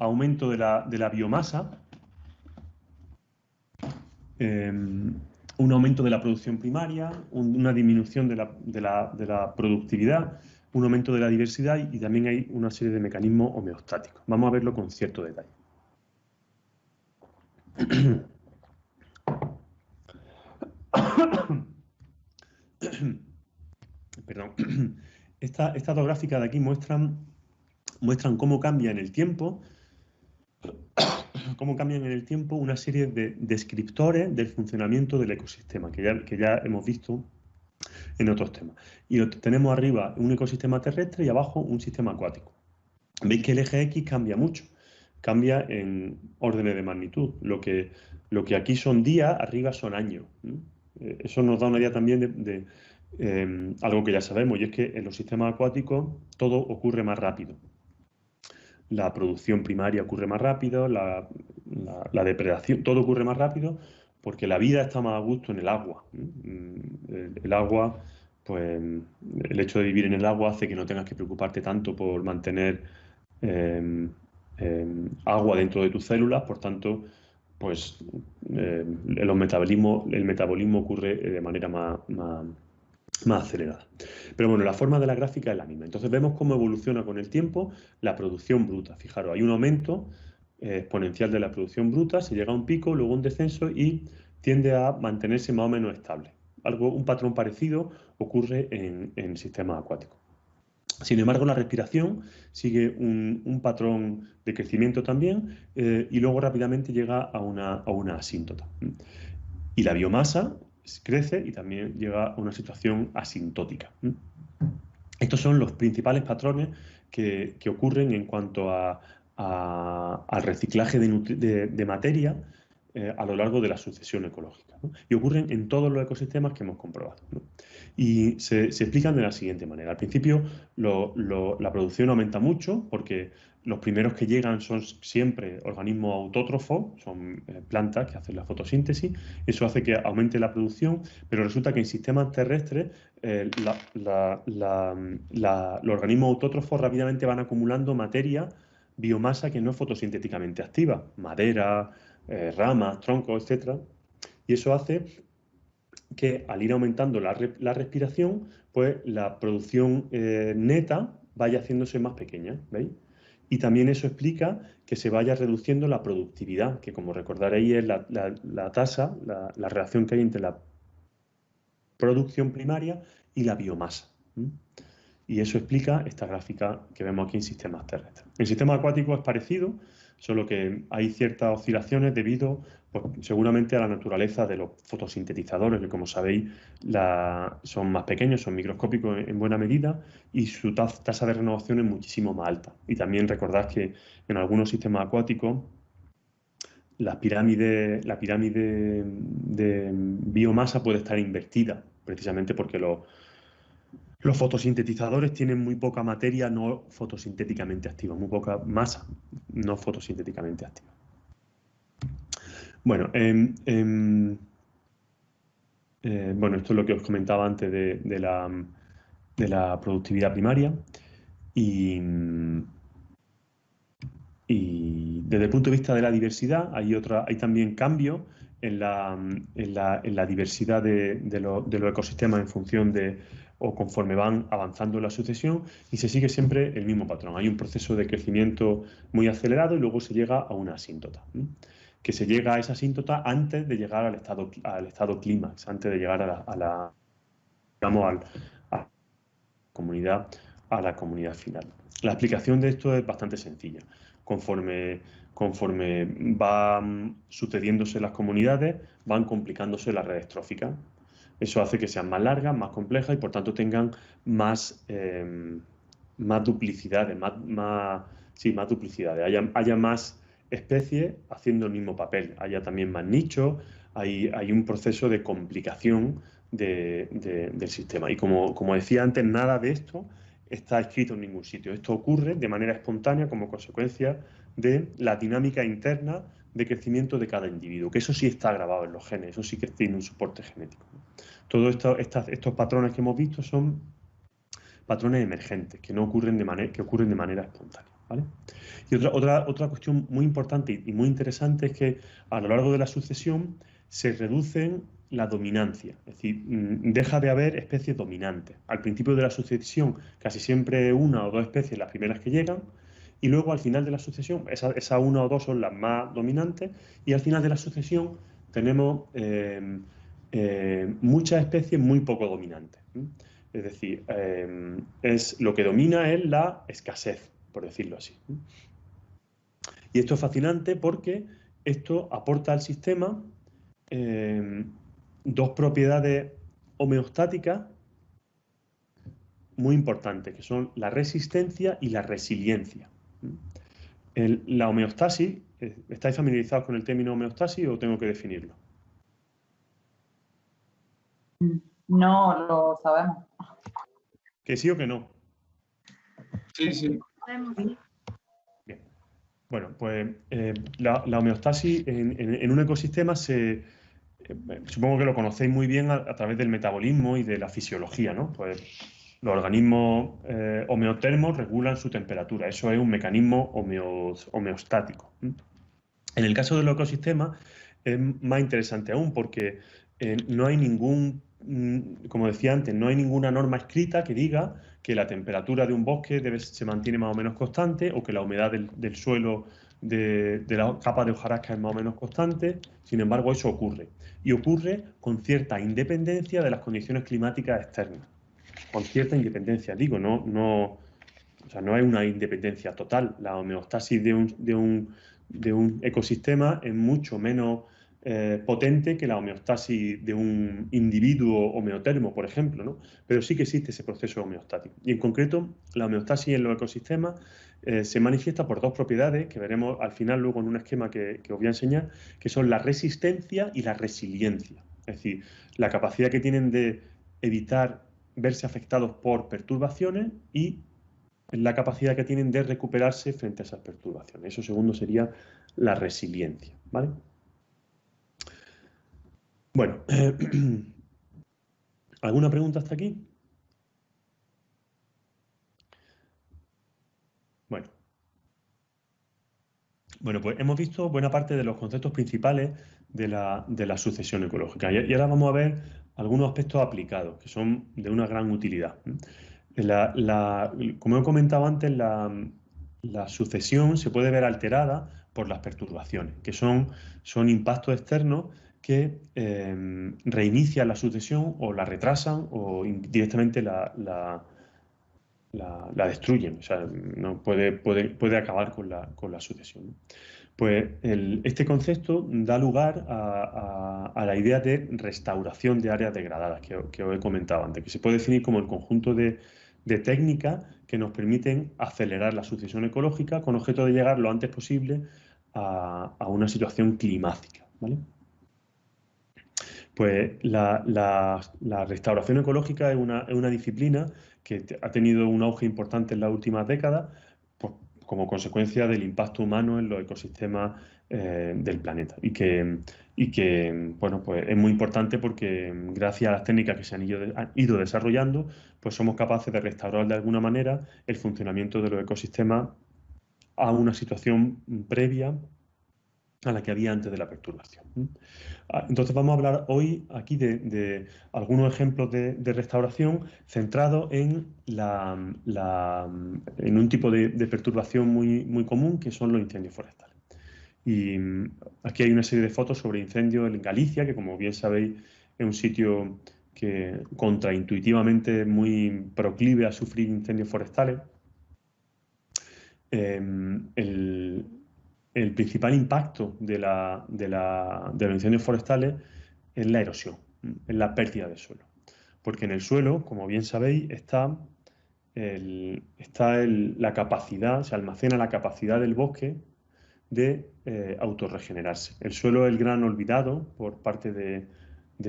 aumento de la biomasa, un aumento de la producción primaria, una disminución de la productividad, un aumento de la diversidad y también hay una serie de mecanismos homeostáticos. Vamos a verlo con cierto detalle. Perdón. Estas dos gráficas de aquí muestran cómo cambia en el tiempo una serie de descriptores del funcionamiento del ecosistema, que ya hemos visto en otros temas. Y tenemos arriba un ecosistema terrestre y abajo un sistema acuático. Veis que el eje X cambia mucho, cambia en órdenes de magnitud. Lo que aquí son días, arriba son años. Eso nos da una idea también algo que ya sabemos, y es que en los sistemas acuáticos todo ocurre más rápido. La producción primaria ocurre más rápido, la depredación, todo ocurre más rápido porque la vida está más a gusto en el agua. El agua, pues el hecho de vivir en el agua hace que no tengas que preocuparte tanto por mantener agua dentro de tus células, por tanto, pues el metabolismo ocurre de manera más acelerada. Pero bueno, la forma de la gráfica es la misma. Entonces vemos cómo evoluciona con el tiempo la producción bruta. Fijaros, hay un aumento exponencial de la producción bruta, se llega a un pico, luego un descenso y tiende a mantenerse más o menos estable. Un patrón parecido ocurre en sistemas acuáticos. Sin embargo, la respiración sigue un patrón de crecimiento también y luego rápidamente llega a una asíntota. Y la biomasa crece y también llega a una situación asintótica. Estos son los principales patrones que ocurren en cuanto al reciclaje de materia a lo largo de la sucesión ecológica, ¿no? Y ocurren en todos los ecosistemas que hemos comprobado, ¿no? Y se explican de la siguiente manera. Al principio la producción aumenta mucho porque los primeros que llegan son siempre organismos autótrofos, son plantas que hacen la fotosíntesis. Eso hace que aumente la producción, pero resulta que en sistemas terrestres los organismos autótrofos rápidamente van acumulando materia, biomasa que no es fotosintéticamente activa, madera, ramas, troncos, etc. Y eso hace que al ir aumentando la respiración, pues la producción neta vaya haciéndose más pequeña, ¿veis? Y también eso explica que se vaya reduciendo la productividad, que como recordaréis es la tasa, la relación que hay entre la producción primaria y la biomasa. Y eso explica esta gráfica que vemos aquí en sistemas terrestres. En sistemas acuáticos es parecido, solo que hay ciertas oscilaciones debido, pues, seguramente a la naturaleza de los fotosintetizadores, que como sabéis son más pequeños, son microscópicos en buena medida y su tasa de renovación es muchísimo más alta. Y también recordad que en algunos sistemas acuáticos la pirámide de biomasa puede estar invertida, precisamente porque los fotosintetizadores tienen muy poca materia no fotosintéticamente activa, muy poca masa no fotosintéticamente activa. Bueno, bueno, esto es lo que os comentaba antes de la productividad primaria. Y desde el punto de vista de la diversidad, hay también cambios en la diversidad de los ecosistemas en función o conforme van avanzando en la sucesión, y se sigue siempre el mismo patrón. Hay un proceso de crecimiento muy acelerado y luego se llega a una asíntota, que se llega a esa asíntota antes de llegar al estado clímax, antes de llegar a la comunidad final. La explicación de esto es bastante sencilla. Conforme van sucediéndose las comunidades, van complicándose las redes tróficas. Eso hace que sean más largas, más complejas y por tanto tengan más duplicidades, más duplicidades. Haya más especies haciendo el mismo papel, haya también más nichos, hay un proceso de complicación del sistema. Y como decía antes, nada de esto está escrito en ningún sitio. Esto ocurre de manera espontánea como consecuencia de la dinámica interna de crecimiento de cada individuo, que eso sí está grabado en los genes, eso sí que tiene un soporte genético. Todos estos patrones que hemos visto son patrones emergentes, que ocurren de manera espontánea, ¿vale? Y otra cuestión muy importante y muy interesante es que a lo largo de la sucesión se reducen la dominancia, es decir, deja de haber especies dominantes. Al principio de la sucesión casi siempre una o dos especies las primeras que llegan, y luego al final de la sucesión esa una o dos son las más dominantes, y al final de la sucesión tenemos muchas especies muy poco dominantes. Es decir, lo que domina es la escasez, por decirlo así. Y esto es fascinante porque esto aporta al sistema dos propiedades homeostáticas muy importantes, que son la resistencia y la resiliencia. La homeostasis, ¿estáis familiarizados con el término homeostasis o tengo que definirlo? No, lo sabemos. ¿Que sí o que no? Sí, sí. Bien. Bueno, pues la homeostasis en un ecosistema supongo que lo conocéis muy bien a través del metabolismo y de la fisiología, ¿no? Pues los organismos homeotermos regulan su temperatura. Eso es un mecanismo homeostático. En el caso de los ecosistemas es más interesante aún porque no hay como decía antes, no hay ninguna norma escrita que diga que la temperatura de un bosque se mantiene más o menos constante o que la humedad del suelo de la capa de hojarasca es más o menos constante. Sin embargo, eso ocurre. Y ocurre con cierta independencia de las condiciones climáticas externas. Con cierta independencia, digo, o sea, no hay una independencia total. La homeostasis de un ecosistema es mucho menos potente que la homeostasis de un individuo homeotermo, por ejemplo, ¿no? Pero sí que existe ese proceso homeostático. Y en concreto, la homeostasis en los ecosistemas se manifiesta por dos propiedades que veremos al final luego en un esquema que os voy a enseñar, que son la resistencia y la resiliencia. Es decir, la capacidad que tienen de evitar verse afectados por perturbaciones y la capacidad que tienen de recuperarse frente a esas perturbaciones. Eso segundo sería la resiliencia, ¿vale? Bueno, ¿alguna pregunta hasta aquí? Bueno, pues hemos visto buena parte de los conceptos principales de la sucesión ecológica y ahora vamos a ver algunos aspectos aplicados que son de una gran utilidad. Como he comentado antes, la sucesión se puede ver alterada por las perturbaciones, que son impactos externos que reinician la sucesión o la retrasan o directamente la destruyen, o sea, no puede acabar con la sucesión. Pues este concepto da lugar a la idea de restauración de áreas degradadas que os he comentado antes, que se puede definir como el conjunto de técnicas que nos permiten acelerar la sucesión ecológica con objeto de llegar lo antes posible a una situación climática, ¿vale? Pues la restauración ecológica es una disciplina que ha tenido un auge importante en las últimas décadas como consecuencia del impacto humano en los ecosistemas del planeta y que bueno, pues es muy importante porque gracias a las técnicas que se han ido desarrollando, pues somos capaces de restaurar de alguna manera el funcionamiento de los ecosistemas a una situación previa a la que había antes de la perturbación. Entonces vamos a hablar hoy aquí de algunos ejemplos de restauración centrados en un tipo de perturbación muy común que son los incendios forestales. Y aquí hay una serie de fotos sobre incendios en Galicia, que como bien sabéis es un sitio que contraintuitivamente es muy proclive a sufrir incendios forestales. El principal impacto de los incendios forestales es la erosión, es la pérdida de suelo. Porque en el suelo, como bien sabéis, está la capacidad, se almacena la capacidad del bosque de autorregenerarse. El suelo es el gran olvidado por parte de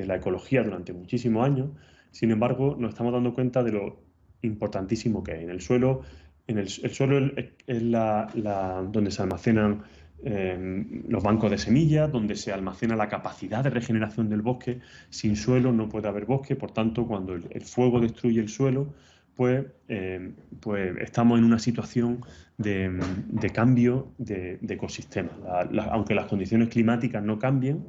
la ecología durante muchísimos años. Sin embargo, nos estamos dando cuenta de lo importantísimo que es. En el suelo es donde se almacenan los bancos de semillas, donde se almacena la capacidad de regeneración del bosque. Sin suelo no puede haber bosque, por tanto, cuando el fuego destruye el suelo, pues estamos en una situación de cambio de ecosistema. Aunque las condiciones climáticas no cambien,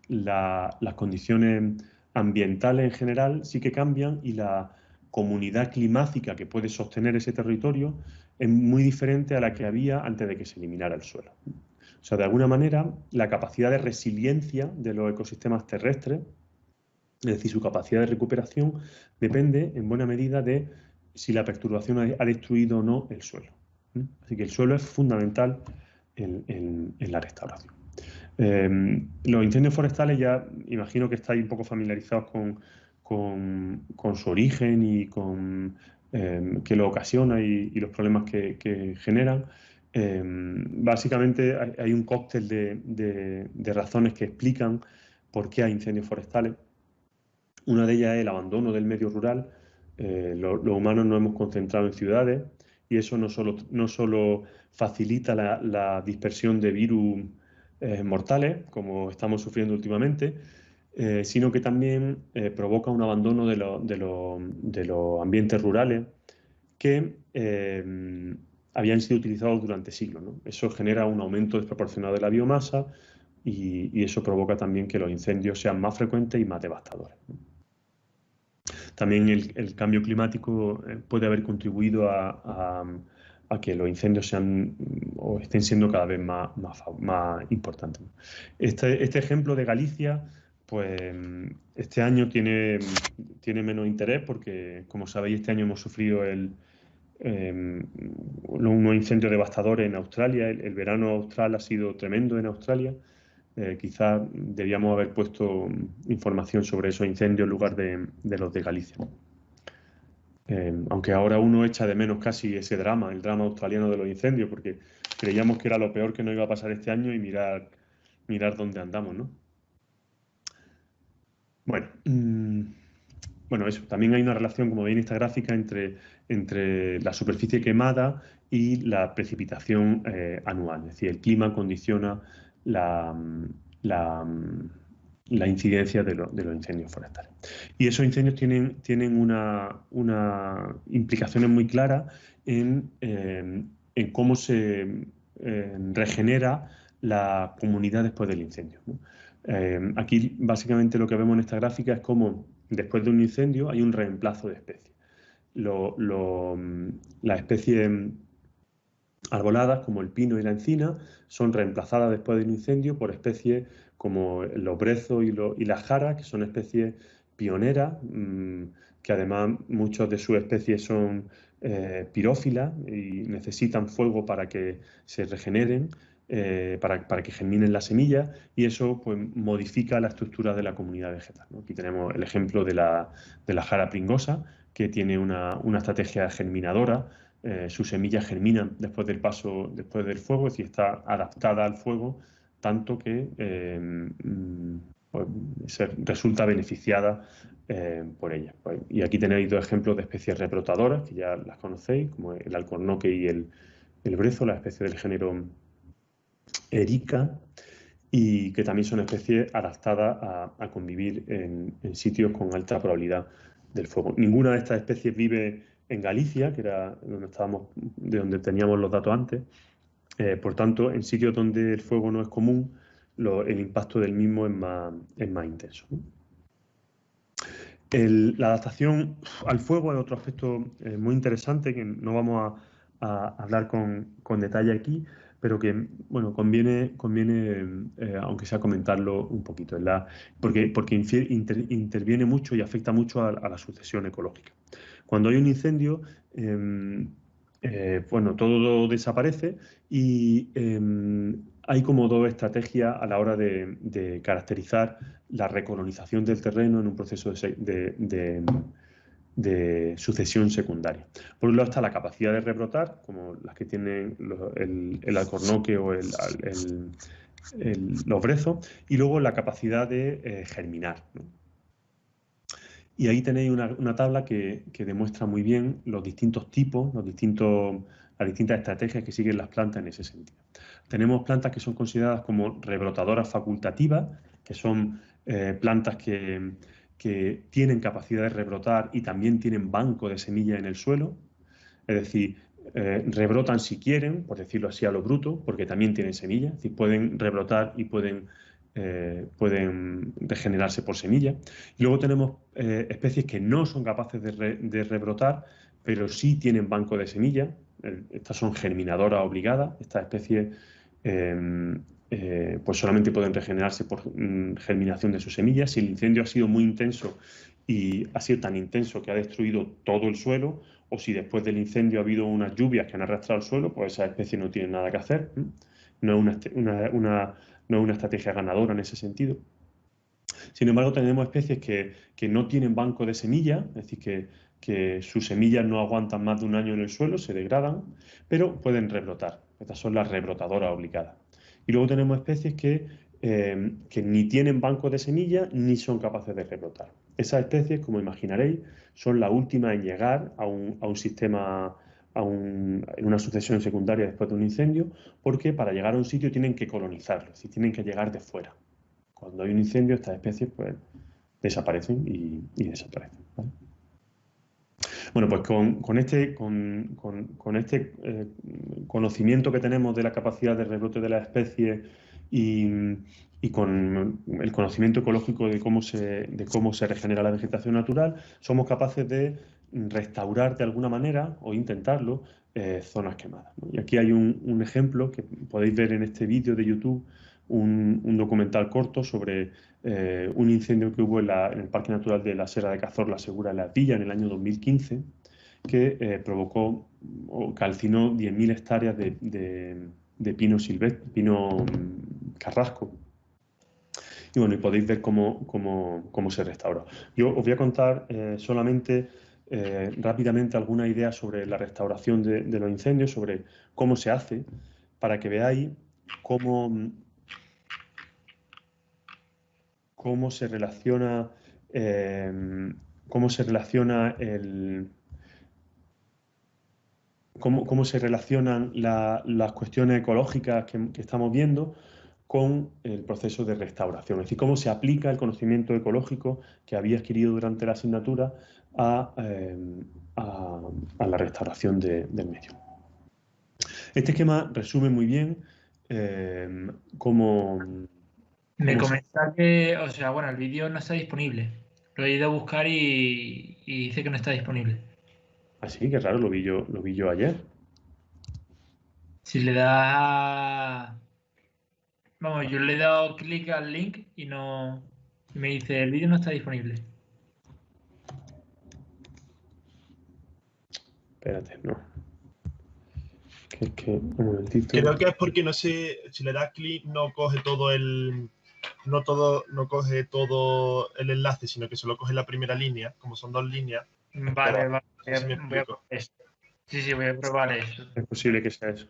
las condiciones ambientales en general sí que cambian y la comunidad climática que puede sostener ese territorio es muy diferente a la que había antes de que se eliminara el suelo. O sea, de alguna manera, la capacidad de resiliencia de los ecosistemas terrestres, es decir, su capacidad de recuperación, depende en buena medida de si la perturbación ha destruido o no el suelo. Así que el suelo es fundamental en la restauración. Los incendios forestales ya imagino que estáis un poco familiarizados con su origen y con qué lo ocasiona y los problemas que generan. Básicamente hay un cóctel de razones que explican por qué hay incendios forestales. Una de ellas es el abandono del medio rural. Los humanos nos hemos concentrado en ciudades y eso no solo facilita la dispersión de virus mortales, como estamos sufriendo últimamente, sino que también provoca un abandono de los ambientes rurales que habían sido utilizados durante siglos, ¿no? Eso genera un aumento desproporcionado de la biomasa y eso provoca también que los incendios sean más frecuentes y más devastadores, ¿no? También el cambio climático puede haber contribuido a que los incendios sean o estén siendo cada vez más importantes. Este ejemplo de Galicia, pues este año tiene menos interés porque, como sabéis, este año hemos sufrido unos incendios devastadores en Australia. El verano austral ha sido tremendo en Australia. Quizás debíamos haber puesto información sobre esos incendios en lugar de los de Galicia. Aunque ahora uno echa de menos casi ese drama, el drama australiano de los incendios, porque creíamos que era lo peor que nos iba a pasar este año y mirar dónde andamos, ¿no? Bueno, eso. También hay una relación, como veis en esta gráfica, entre la superficie quemada y la precipitación anual. Es decir, el clima condiciona la incidencia de los incendios forestales. Y esos incendios tienen una implicaciones muy claras en cómo se regenera la comunidad después del incendio, ¿no? Aquí básicamente lo que vemos en esta gráfica es cómo después de un incendio hay un reemplazo de especies. Las especies arboladas, como el pino y la encina, son reemplazadas después de un incendio por especies como los brezos y las jaras, que son especies pioneras, que además muchas de sus especies son pirófilas y necesitan fuego para que se regeneren, para que germinen las semillas, y eso pues modifica la estructura de la comunidad vegetal, ¿no? Aquí tenemos el ejemplo de la jara pringosa, que tiene una estrategia germinadora. Sus semillas germinan después del fuego, es decir, está adaptada al fuego, tanto que pues, resulta beneficiada por ella. Pues, y aquí tenéis dos ejemplos de especies rebrotadoras, que ya las conocéis, como el alcornoque y el brezo, las especies del género Erica, y que también son especies adaptadas a convivir en sitios con alta probabilidad del fuego. Ninguna de estas especies vive en Galicia, que era de donde teníamos los datos antes. Por tanto, en sitios donde el fuego no es común, el impacto del mismo es más intenso, ¿no? La adaptación al fuego es otro aspecto muy interesante que no vamos a hablar con detalle aquí, pero que bueno, conviene aunque sea comentarlo un poquito, porque interviene mucho y afecta mucho a la sucesión ecológica. Cuando hay un incendio, bueno, todo desaparece y hay como dos estrategias a la hora de caracterizar la recolonización del terreno en un proceso de sucesión secundaria. Por un lado está la capacidad de rebrotar, como las que tienen el alcornoque o los brezos, y luego la capacidad de germinar, ¿no? Y ahí tenéis una tabla que demuestra muy bien los distintos tipos, las distintas estrategias que siguen las plantas en ese sentido. Tenemos plantas que son consideradas como rebrotadoras facultativas, que son plantas que tienen capacidad de rebrotar y también tienen banco de semillas en el suelo. Es decir, rebrotan si quieren, por decirlo así a lo bruto, porque también tienen semillas. Es decir, pueden rebrotar y pueden regenerarse por semilla. Y luego tenemos especies que no son capaces de rebrotar, pero sí tienen banco de semillas. Estas son germinadoras obligadas. Estas especies pues solamente pueden regenerarse por germinación de sus semillas. Si el incendio ha sido muy intenso y ha sido tan intenso que ha destruido todo el suelo, o si después del incendio ha habido unas lluvias que han arrastrado el suelo, pues esas especies no tienen nada que hacer. No es una estrategia ganadora en ese sentido. Sin embargo, tenemos especies que no tienen banco de semillas, es decir, que sus semillas no aguantan más de un año en el suelo, se degradan, pero pueden rebrotar. Estas son las rebrotadoras obligadas. Y luego tenemos especies que que ni tienen bancos de semillas ni son capaces de rebrotar. Esas especies, como imaginaréis, son las últimas en llegar a un sistema, en una sucesión secundaria después de un incendio, porque para llegar a un sitio tienen que colonizarlo, es decir, tienen que llegar de fuera. Cuando hay un incendio, estas especies pues desaparecen y desaparecen, ¿vale? Bueno, pues con este conocimiento que tenemos de la capacidad de rebrote de las especies y con el conocimiento ecológico de cómo se regenera la vegetación natural, somos capaces de restaurar de alguna manera, o intentarlo, zonas quemadas, ¿no? Y aquí hay un ejemplo que podéis ver en este vídeo de YouTube, un documental corto sobre un incendio que hubo en el Parque Natural de la Sierra de Cazorla Segura en Las Villas en el año 2015, que provocó o calcinó 10.000 hectáreas de pino silvestre, pino carrasco. Y bueno, y podéis ver cómo se restaura. Yo os voy a contar solamente rápidamente algunas ideas sobre la restauración de los incendios, sobre cómo se hace, para que veáis cómo se relaciona cómo se relacionan las cuestiones ecológicas que estamos viendo con el proceso de restauración, es decir, cómo se aplica el conocimiento ecológico que había adquirido durante la asignatura a la restauración del medio. Este esquema resume muy bien cómo... Me comenta que, o sea, bueno, el vídeo no está disponible. Lo he ido a buscar y dice que no está disponible. Así, qué raro, lo vi yo ayer. Si le da... Vamos, yo le he dado clic al link y no... Me dice, el vídeo no está disponible. Espérate, no. Un momentito. Creo que es porque no sé, si le das clic no coge todo el... No coge todo el enlace, sino que solo coge la primera línea, como son 2 líneas. Vale. No sé si me Voy a explico. probar eso. Sí, voy a probar eso. Es posible que sea eso.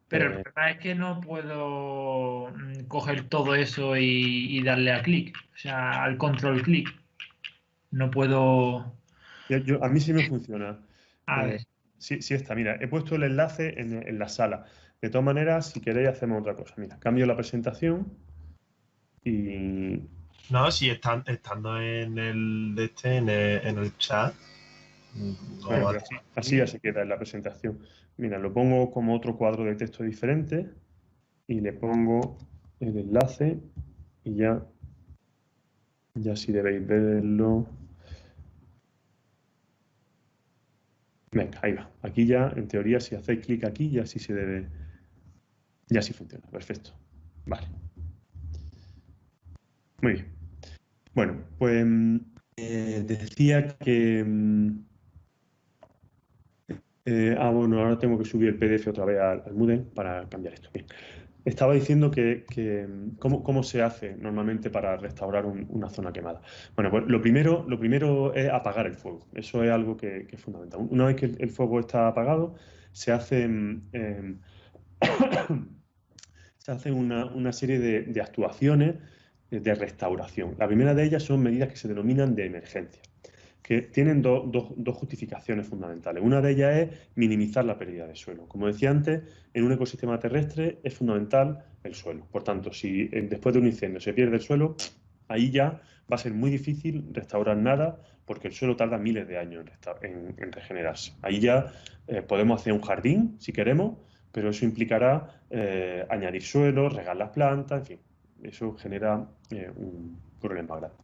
Pero el problema es que no puedo coger todo eso y darle a clic, o sea, al control clic. No puedo... A mí sí me funciona. A ver. Sí está. Mira, he puesto el enlace en la sala. De todas maneras, si queréis, hacemos otra cosa. Mira, cambio la presentación y... No, si estando en el chat. Bueno, así ya se queda en la presentación. Mira, lo pongo como otro cuadro de texto diferente y le pongo el enlace y ya sí debéis verlo. Venga, ahí va. Aquí ya, en teoría, si hacéis clic aquí, ya sí se debe... Ya sí funciona. Perfecto. Vale. Muy bien. Bueno, pues decía que... bueno, ahora tengo que subir el PDF otra vez al Moodle para cambiar esto. Bien. Estaba diciendo que cómo se hace normalmente para restaurar una zona quemada. Bueno, pues lo primero es apagar el fuego. Eso es algo que es fundamental. Una vez que el fuego está apagado, se hace una serie de actuaciones de restauración. La primera de ellas son medidas que se denominan de emergencia, que tienen dos justificaciones fundamentales. Una de ellas es minimizar la pérdida de suelo. Como decía antes, en un ecosistema terrestre es fundamental el suelo. Por tanto, si después de un incendio se pierde el suelo, ahí ya va a ser muy difícil restaurar nada, porque el suelo tarda miles de años en regenerarse. Ahí ya podemos hacer un jardín, si queremos, pero eso implicará añadir suelo, regar las plantas, en fin, eso genera un problema grande.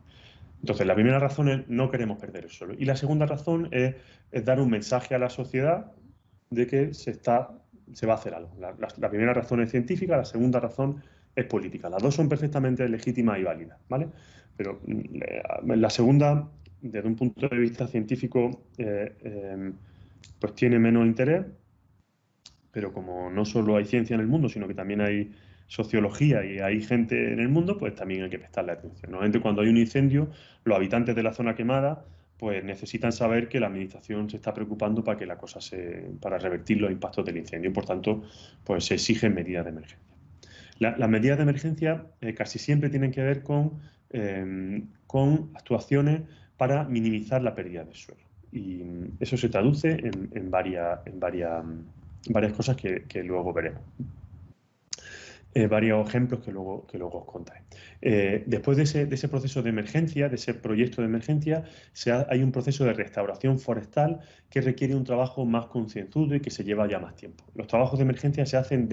Entonces, la primera razón es no queremos perder el suelo. Y la segunda razón es dar un mensaje a la sociedad de que se va a hacer algo. La primera razón es científica, la segunda razón es política. Las dos son perfectamente legítimas y válidas, ¿vale? Pero la segunda, desde un punto de vista científico, pues tiene menos interés, pero como no solo hay ciencia en el mundo, sino que también hay sociología y hay gente en el mundo, pues también hay que prestarle atención. Normalmente cuando hay un incendio, los habitantes de la zona quemada pues necesitan saber que la administración se está preocupando para que la cosa para revertir los impactos del incendio. Por tanto, pues se exigen medidas de emergencia. Las medidas de emergencia casi siempre tienen que ver con actuaciones para minimizar la pérdida de suelo. Y eso se traduce en varias cosas que luego veremos. Varios ejemplos que luego os contaré. Después de ese proceso de emergencia, de ese proyecto de emergencia, hay un proceso de restauración forestal que requiere un trabajo más concienzudo y que se lleva ya más tiempo. Los trabajos de emergencia se hacen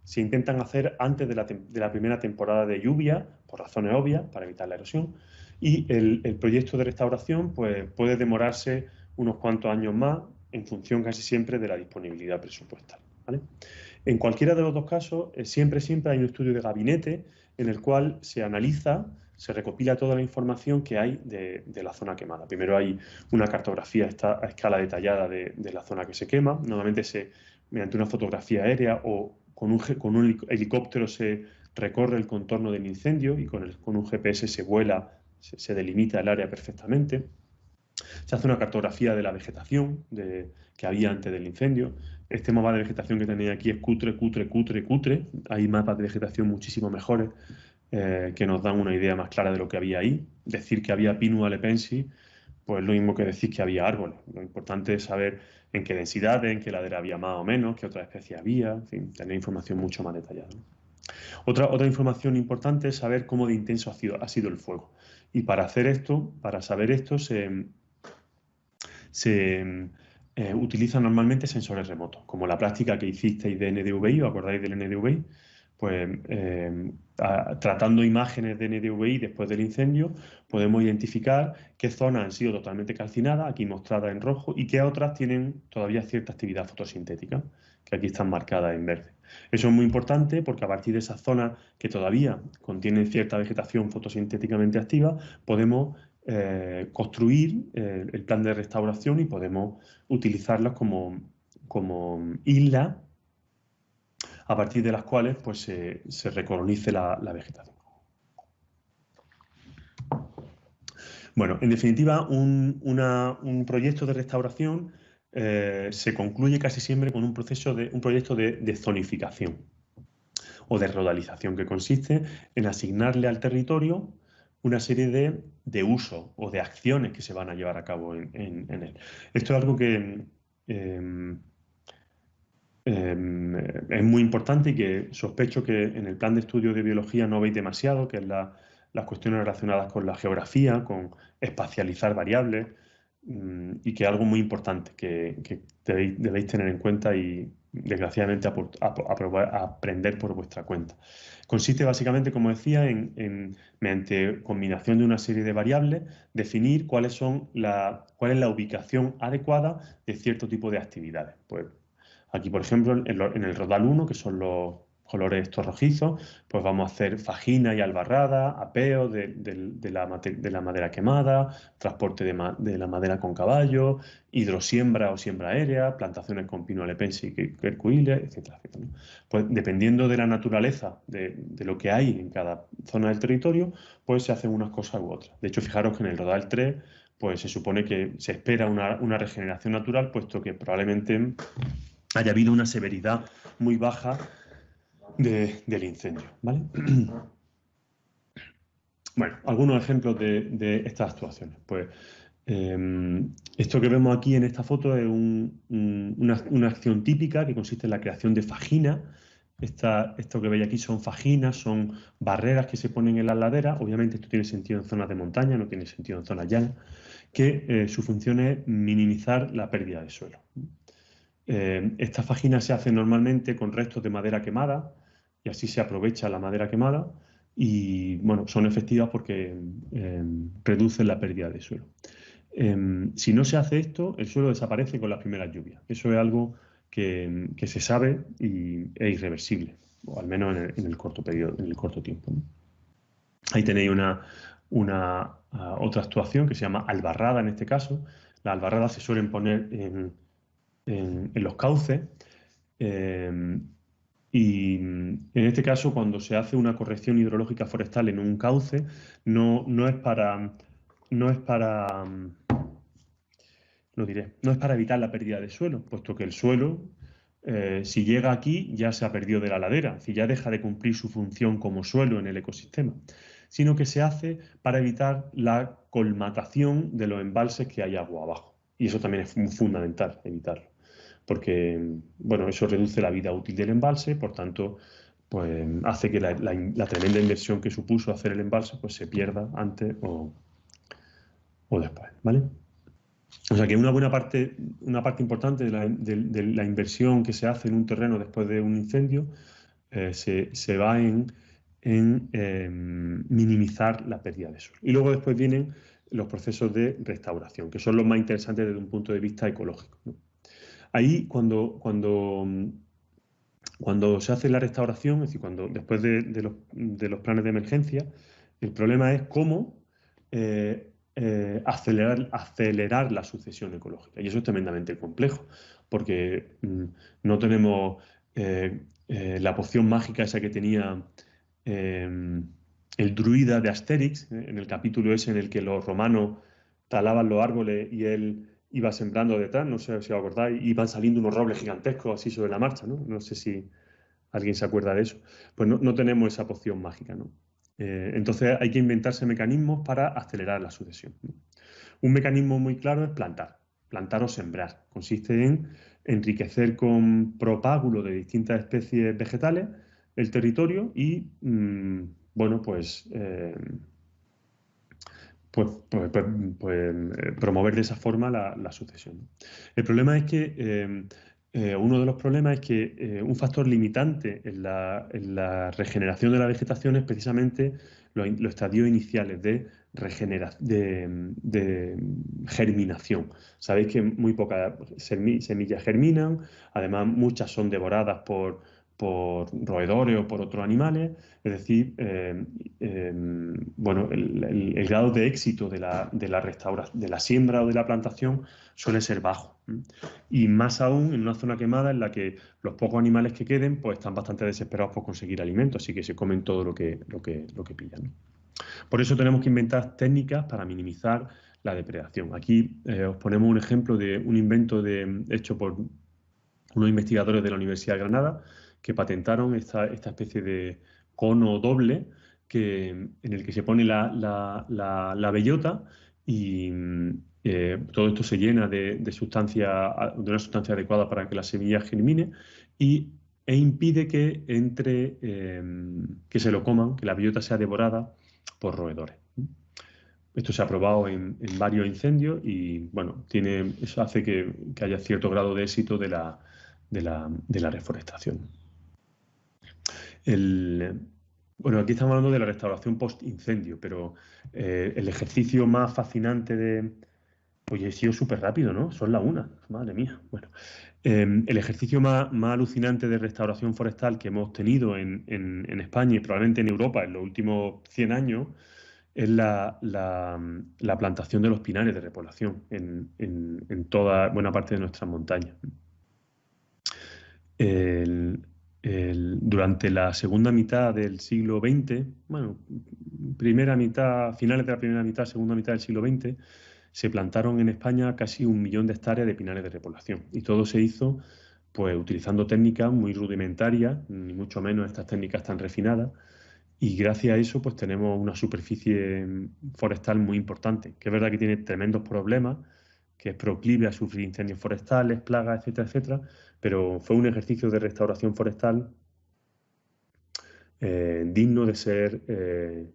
se intentan hacer antes de la primera temporada de lluvia, por razones obvias, para evitar la erosión, y el proyecto de restauración pues, puede demorarse unos cuantos años más en función casi siempre de la disponibilidad presupuestal, ¿vale? En cualquiera de los dos casos, siempre hay un estudio de gabinete en el cual se analiza, se recopila toda la información que hay de la zona quemada. Primero hay una cartografía a escala detallada de la zona que se quema. Normalmente mediante una fotografía aérea o con un helicóptero se recorre el contorno del incendio y con un GPS se vuela, se delimita el área perfectamente. Se hace una cartografía de la vegetación que había antes del incendio. Este mapa de vegetación que tenéis aquí es cutre. Hay mapas de vegetación muchísimo mejores que nos dan una idea más clara de lo que había ahí. Decir que había Pinus alepensis, pues lo mismo que decir que había árboles. Lo importante es saber en qué densidades, en qué ladera había más o menos, qué otras especies había, en fin, tener información mucho más detallada. Otra información importante es saber cómo de intenso ha sido el fuego. Y para saber esto, se utilizan normalmente sensores remotos, como la práctica que hicisteis de NDVI, ¿os acordáis del NDVI? Pues tratando imágenes de NDVI después del incendio, podemos identificar qué zonas han sido totalmente calcinadas, aquí mostradas en rojo, y qué otras tienen todavía cierta actividad fotosintética, que aquí están marcadas en verde. Eso es muy importante porque a partir de esas zonas que todavía contienen cierta vegetación fotosintéticamente activa, podemos construir el plan de restauración y podemos utilizarlas como islas a partir de las cuales pues, se recolonice la vegetación. Bueno, en definitiva, un proyecto de restauración se concluye casi siempre con un proyecto de zonificación o de rodalización, que consiste en asignarle al territorio una serie de usos o de acciones que se van a llevar a cabo en él. Esto es algo que es muy importante y que sospecho que en el plan de estudio de biología no veis demasiado, que es las cuestiones relacionadas con la geografía, con espacializar variables, y que es algo muy importante que debéis tener en cuenta y desgraciadamente aprender por vuestra cuenta. Consiste básicamente, como decía, en mediante combinación de una serie de variables, definir cuál es la ubicación adecuada de cierto tipo de actividades. Pues aquí, por ejemplo, en el Rodal 1, que son los colores estos rojizos, pues vamos a hacer fajina y albarrada, apeo de la madera quemada, transporte de la madera con caballo, hidrosiembra o siembra aérea, plantaciones con pino alepensis y quercuiles, etcétera, etcétera. Pues dependiendo de la naturaleza de lo que hay en cada zona del territorio, pues se hacen unas cosas u otras. De hecho, fijaros que en el Rodal 3, pues se supone que se espera una regeneración natural, puesto que probablemente haya habido una severidad muy baja del incendio, ¿vale? Bueno, algunos ejemplos de estas actuaciones. Pues esto que vemos aquí en esta foto es una acción típica que consiste en la creación de fajinas. Esto que veis aquí son fajinas, son barreras que se ponen en las laderas. Obviamente esto tiene sentido en zonas de montaña, no tiene sentido en zonas llanas, que su función es minimizar la pérdida de suelo. Estas fajinas se hacen normalmente con restos de madera quemada y así se aprovecha la madera quemada y bueno, son efectivas porque reducen la pérdida de suelo. Si no se hace esto, el suelo desaparece con las primeras lluvias. Eso es algo que se sabe y es irreversible, o al menos en el corto periodo, en el corto tiempo, ¿no? Ahí tenéis otra actuación que se llama albarrada en este caso. Las albarradas se suelen poner en los cauces y en este caso cuando se hace una corrección hidrológica forestal en un cauce no es para evitar la pérdida de suelo, puesto que el suelo si llega aquí ya se ha perdido de la ladera, es decir, ya deja de cumplir su función como suelo en el ecosistema, sino que se hace para evitar la colmatación de los embalses que hay agua abajo. Y eso también es fundamental, evitarlo, porque bueno, eso reduce la vida útil del embalse, por tanto, pues hace que la tremenda inversión que supuso hacer el embalse pues se pierda antes o después, ¿vale? O sea que una parte importante de la inversión que se hace en un terreno después de un incendio se va en minimizar la pérdida de suelo. Y luego después vienen los procesos de restauración, que son los más interesantes desde un punto de vista ecológico, ¿no? Ahí cuando se hace la restauración, es decir, después de los planes de emergencia, el problema es cómo acelerar la sucesión ecológica. Y eso es tremendamente complejo, porque no tenemos la poción mágica esa que tenía el druida de Asterix, en el capítulo ese en el que los romanos talaban los árboles y él iba sembrando detrás, no sé si os acordáis, y van saliendo unos robles gigantescos así sobre la marcha, ¿no? No sé si alguien se acuerda de eso. Pues no tenemos esa poción mágica, ¿no? Entonces hay que inventarse mecanismos para acelerar la sucesión, ¿no? Un mecanismo muy claro es plantar o sembrar. Consiste en enriquecer con propágulo de distintas especies vegetales el territorio y, bueno, pues promover de esa forma la sucesión. El problema es que uno de los problemas es que un factor limitante en la regeneración de la vegetación es precisamente los estadios iniciales de germinación. Sabéis que muy pocas semillas germinan, además muchas son devoradas por roedores o por otros animales, es decir, bueno, el grado de éxito de la siembra o de la plantación suele ser bajo. Y más aún en una zona quemada en la que los pocos animales que queden pues están bastante desesperados por conseguir alimento, así que se comen todo lo que pillan, ¿no? Por eso tenemos que inventar técnicas para minimizar la depredación. Aquí os ponemos un ejemplo de un invento hecho por unos investigadores de la Universidad de Granada que patentaron esta especie de cono doble en el que se pone la bellota y todo esto se llena de una sustancia adecuada para que la semilla germine e impide que que se lo coman, que la bellota sea devorada por roedores. Esto se ha probado en varios incendios y bueno, eso hace que haya cierto grado de éxito de la reforestación. Bueno, aquí estamos hablando de la restauración post-incendio, pero el ejercicio más fascinante Oye, he sido súper rápido, ¿no? Son las 1, madre mía. Bueno, el ejercicio más alucinante de restauración forestal que hemos tenido en España y probablemente en Europa en los últimos 100 años es la plantación de los pinares de repoblación en toda buena parte de nuestras montañas. Durante la segunda mitad del siglo XX, bueno, finales de la primera mitad, segunda mitad del siglo XX, se plantaron en España casi 1 millón de hectáreas de pinares de repoblación. Y todo se hizo pues utilizando técnicas muy rudimentarias, ni mucho menos estas técnicas tan refinadas. Y gracias a eso pues tenemos una superficie forestal muy importante, que es verdad que tiene tremendos problemas, que es proclive a sufrir incendios forestales, plagas, etcétera, etcétera, pero fue un ejercicio de restauración forestal digno de ser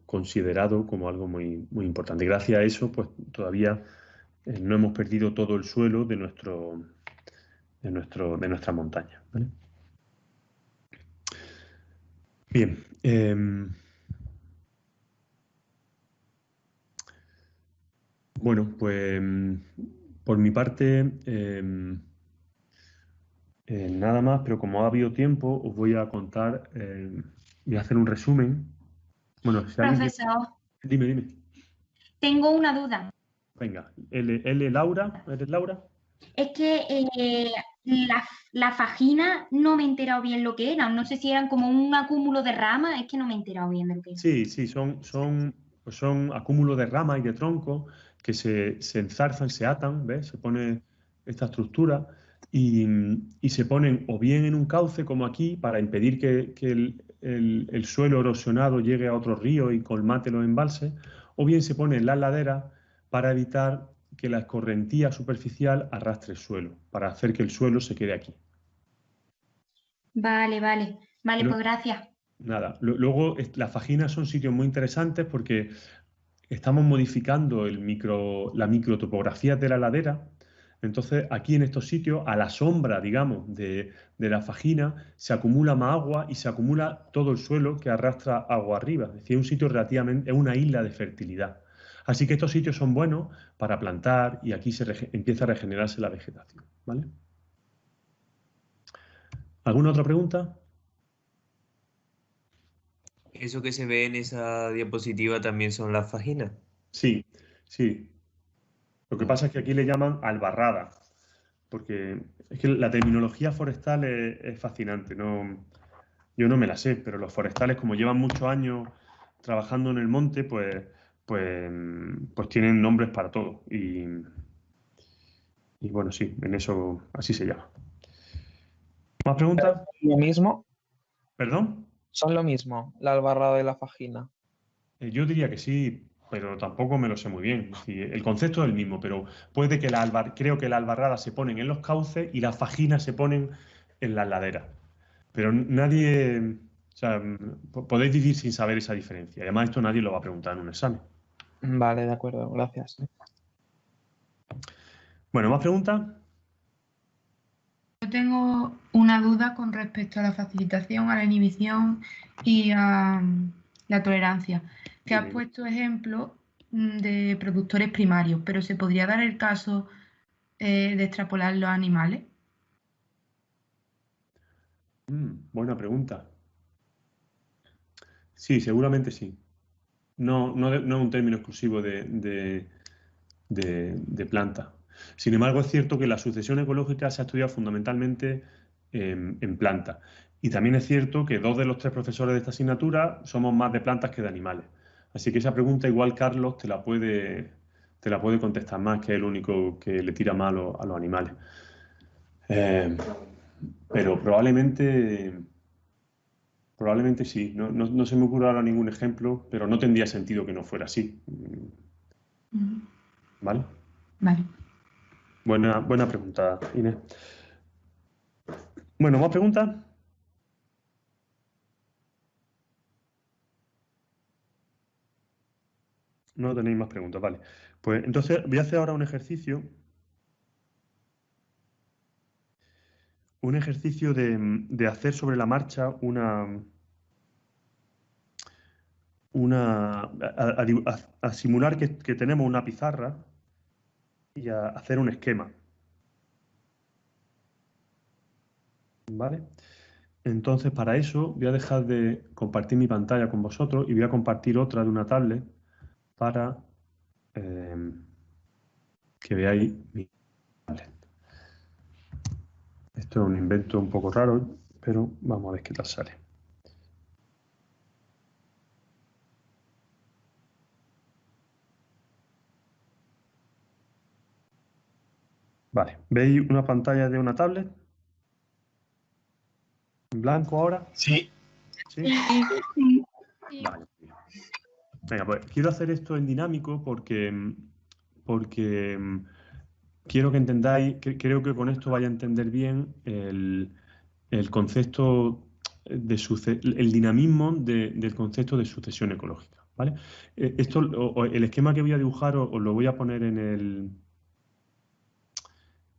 considerado como algo muy, muy importante. Gracias a eso, pues todavía no hemos perdido todo el suelo de nuestra montaña, ¿vale? Bien. Bueno, pues por mi parte nada más, pero como ha habido tiempo, os voy a contar, voy a hacer un resumen. Bueno, si alguien... Profesor. Dime. Tengo una duda. Venga, Laura, ¿eres Laura? Es que la fagina no me he enterado bien lo que eran. No sé si eran como un acúmulo de ramas, es que no me he enterado bien de lo que eran. Sí, son acúmulos de ramas y de troncos que se enzarzan, se atan, ¿ves? Se pone esta estructura y se ponen o bien en un cauce como aquí para impedir que el suelo erosionado llegue a otro río y colmate los embalses, o bien se pone en las laderas para evitar que la escorrentía superficial arrastre el suelo, para hacer que el suelo se quede aquí. Vale, vale. Vale, Pero, pues gracias. nada, luego las fajinas son sitios muy interesantes porque estamos modificando la microtopografía de la ladera. Entonces, aquí en estos sitios, a la sombra, digamos, de la fajina, se acumula más agua y se acumula todo el suelo que arrastra agua arriba. Es decir, es un sitio relativamente, es una isla de fertilidad. Así que estos sitios son buenos para plantar y aquí empieza a regenerarse la vegetación, ¿vale? ¿Alguna otra pregunta? ¿Eso que se ve en esa diapositiva también son las fajinas? Sí, sí. Lo que pasa es que aquí le llaman albarrada, porque es que la terminología forestal es fascinante. Yo no me la sé, pero los forestales, como llevan muchos años trabajando en el monte, pues tienen nombres para todo. Y bueno, sí, en eso así se llama. ¿Más preguntas? ¿Lo mismo? ¿Perdón? Son lo mismo, la albarrada y la fajina. Yo diría que sí, pero tampoco me lo sé muy bien. Es decir, el concepto es el mismo, pero puede que creo que la albarrada se ponen en los cauces y las fajinas se ponen en las laderas. Pero nadie, o sea, podéis vivir sin saber esa diferencia. Además, esto nadie lo va a preguntar en un examen. Vale, de acuerdo, gracias. Bueno, ¿más preguntas? Yo tengo una duda con respecto a la facilitación, a la inhibición y a la tolerancia. Que has puesto ejemplos de productores primarios, pero ¿se podría dar el caso de extrapolar los animales? Buena pregunta. Sí, seguramente sí. No es un término exclusivo de planta. Sin embargo, es cierto que la sucesión ecológica se ha estudiado fundamentalmente en plantas. Y también es cierto que 2 de los 3 profesores de esta asignatura somos más de plantas que de animales. Así que esa pregunta igual Carlos te la puede contestar más, que es el único que le tira más a los animales. Pero probablemente sí. No se me ocurre ahora ningún ejemplo, pero no tendría sentido que no fuera así. ¿Vale? Vale. Buena pregunta, Inés. Bueno, ¿más preguntas? No tenéis más preguntas, vale. Pues entonces voy a hacer ahora un ejercicio. Un ejercicio de hacer sobre la marcha a simular que tenemos una pizarra y a hacer un esquema. ¿Vale? Entonces, para eso voy a dejar de compartir mi pantalla con vosotros y voy a compartir otra de una tablet para que veáis mi tablet. Esto es un invento un poco raro, pero vamos a ver qué tal sale. Vale, ¿veis una pantalla de una tablet? ¿En blanco ahora? Sí. ¿Sí? Vale. Venga, pues quiero hacer esto en dinámico porque quiero que entendáis, creo que con esto vais a entender bien el concepto el dinamismo del concepto de sucesión ecológica. ¿Vale? El esquema que voy a dibujar os lo voy a poner en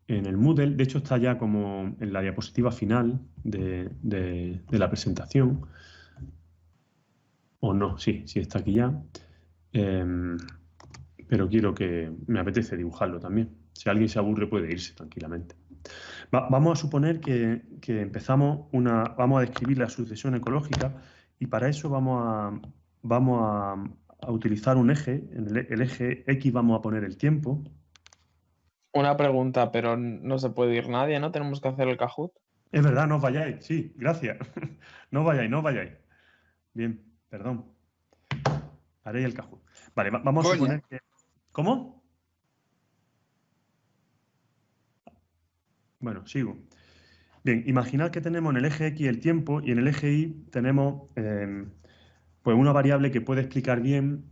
el Moodle. De hecho, está ya como en la diapositiva final de la presentación. O no, sí está aquí ya. Pero quiero que me apetece dibujarlo también. Si alguien se aburre puede irse tranquilamente. Vamos a suponer que empezamos vamos a describir la sucesión ecológica y para eso vamos a utilizar un eje. En el eje X vamos a poner el tiempo. Una pregunta, pero no se puede ir nadie, ¿no? Tenemos que hacer el Kahoot. Es verdad, no os vayáis. Sí, gracias. No os vayáis. Bien, perdón. Haré el Kahoot. Vale, vamos a suponer que... ¿Cómo? Bueno, sigo. Bien, imaginad que tenemos en el eje X el tiempo y en el eje Y tenemos pues una variable que puede explicar bien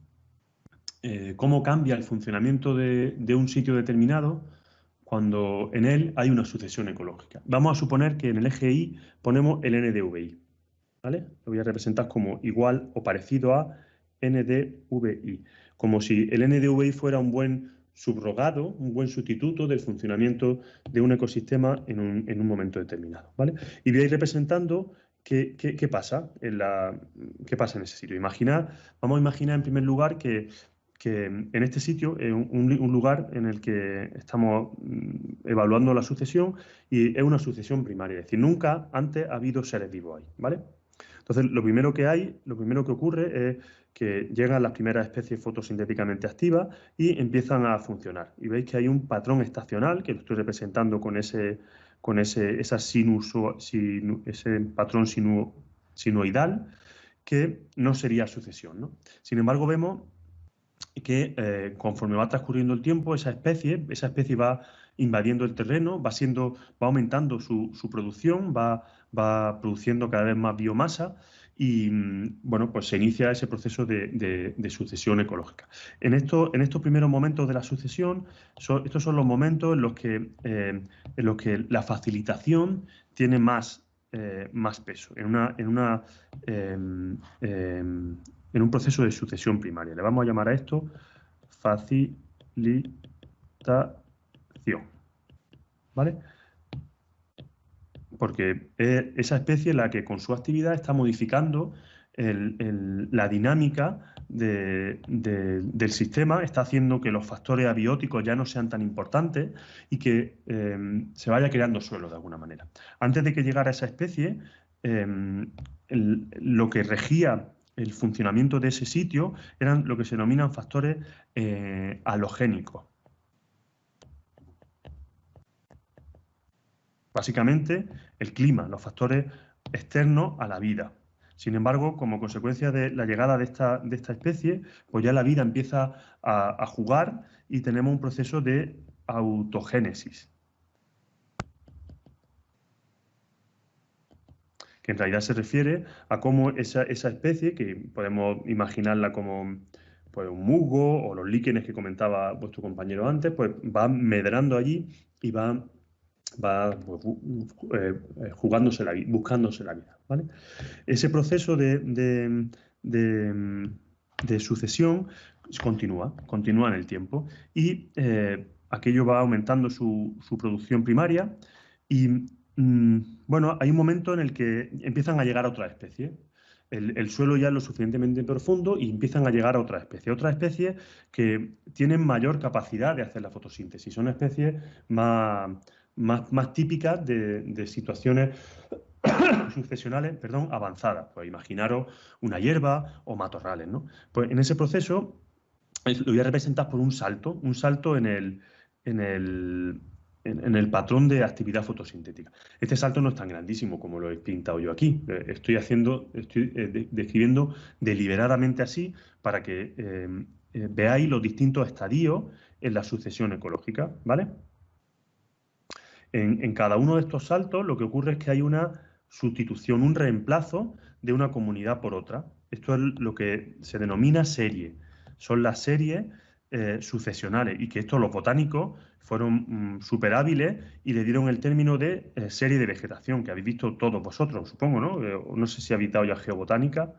cómo cambia el funcionamiento de un sitio determinado cuando en él hay una sucesión ecológica. Vamos a suponer que en el eje Y ponemos el NDVI, ¿vale? Lo voy a representar como igual o parecido a NDVI, como si el NDVI fuera un buen subrogado, un buen sustituto del funcionamiento de un ecosistema en un momento determinado, ¿vale? Y voy a ir representando qué pasa qué pasa en ese sitio. Vamos a imaginar en primer lugar que en este sitio es un lugar en el que estamos evaluando la sucesión y es una sucesión primaria, es decir, nunca antes ha habido seres vivos ahí, ¿vale? Entonces, lo primero que ocurre es que llegan las primeras especies fotosintéticamente activas y empiezan a funcionar. Y veis que hay un patrón estacional, que lo estoy representando con ese patrón sinusoidal, que no sería sucesión, ¿no? Sin embargo, vemos que conforme va transcurriendo el tiempo, esa especie va invadiendo el terreno, va aumentando su producción, va produciendo cada vez más biomasa y bueno, pues se inicia ese proceso de sucesión ecológica. En estos primeros momentos de la sucesión, estos son los momentos en los que la facilitación tiene más peso, en un proceso de sucesión primaria. Le vamos a llamar a esto facilitación, ¿vale? Porque es esa especie la que con su actividad está modificando la dinámica del sistema, está haciendo que los factores abióticos ya no sean tan importantes y que se vaya creando suelo de alguna manera. Antes de que llegara esa especie, lo que regía el funcionamiento de ese sitio eran lo que se denominan factores halogénicos. Básicamente, el clima, los factores externos a la vida. Sin embargo, como consecuencia de la llegada de esta especie, pues ya la vida empieza a jugar y tenemos un proceso de autogénesis, que en realidad se refiere a cómo esa especie, que podemos imaginarla como pues, un musgo o los líquenes que comentaba vuestro compañero antes, pues va medrando allí y va jugándose la vida, buscándose la vida, ¿vale? Ese proceso de sucesión continúa en el tiempo y aquello va aumentando su producción primaria y bueno, hay un momento en el que empiezan a llegar a otras especies. El suelo ya es lo suficientemente profundo y empiezan a llegar a otras especies que tienen mayor capacidad de hacer la fotosíntesis. Son especies más típicas de situaciones sucesionales, avanzadas. Pues imaginaros una hierba o matorrales, ¿no? Pues en ese proceso lo voy a representar por un salto en el patrón de actividad fotosintética. Este salto no es tan grandísimo como lo he pintado yo aquí. Estoy describiendo deliberadamente así para que veáis los distintos estadios en la sucesión ecológica, ¿vale? En cada uno de estos saltos lo que ocurre es que hay una sustitución, un reemplazo de una comunidad por otra. Esto es lo que se denomina serie. Son las series sucesionales y que esto los botánicos fueron súper hábiles y le dieron el término de serie de vegetación, que habéis visto todos vosotros, supongo, ¿no? No sé si habéis dado ya geobotánica,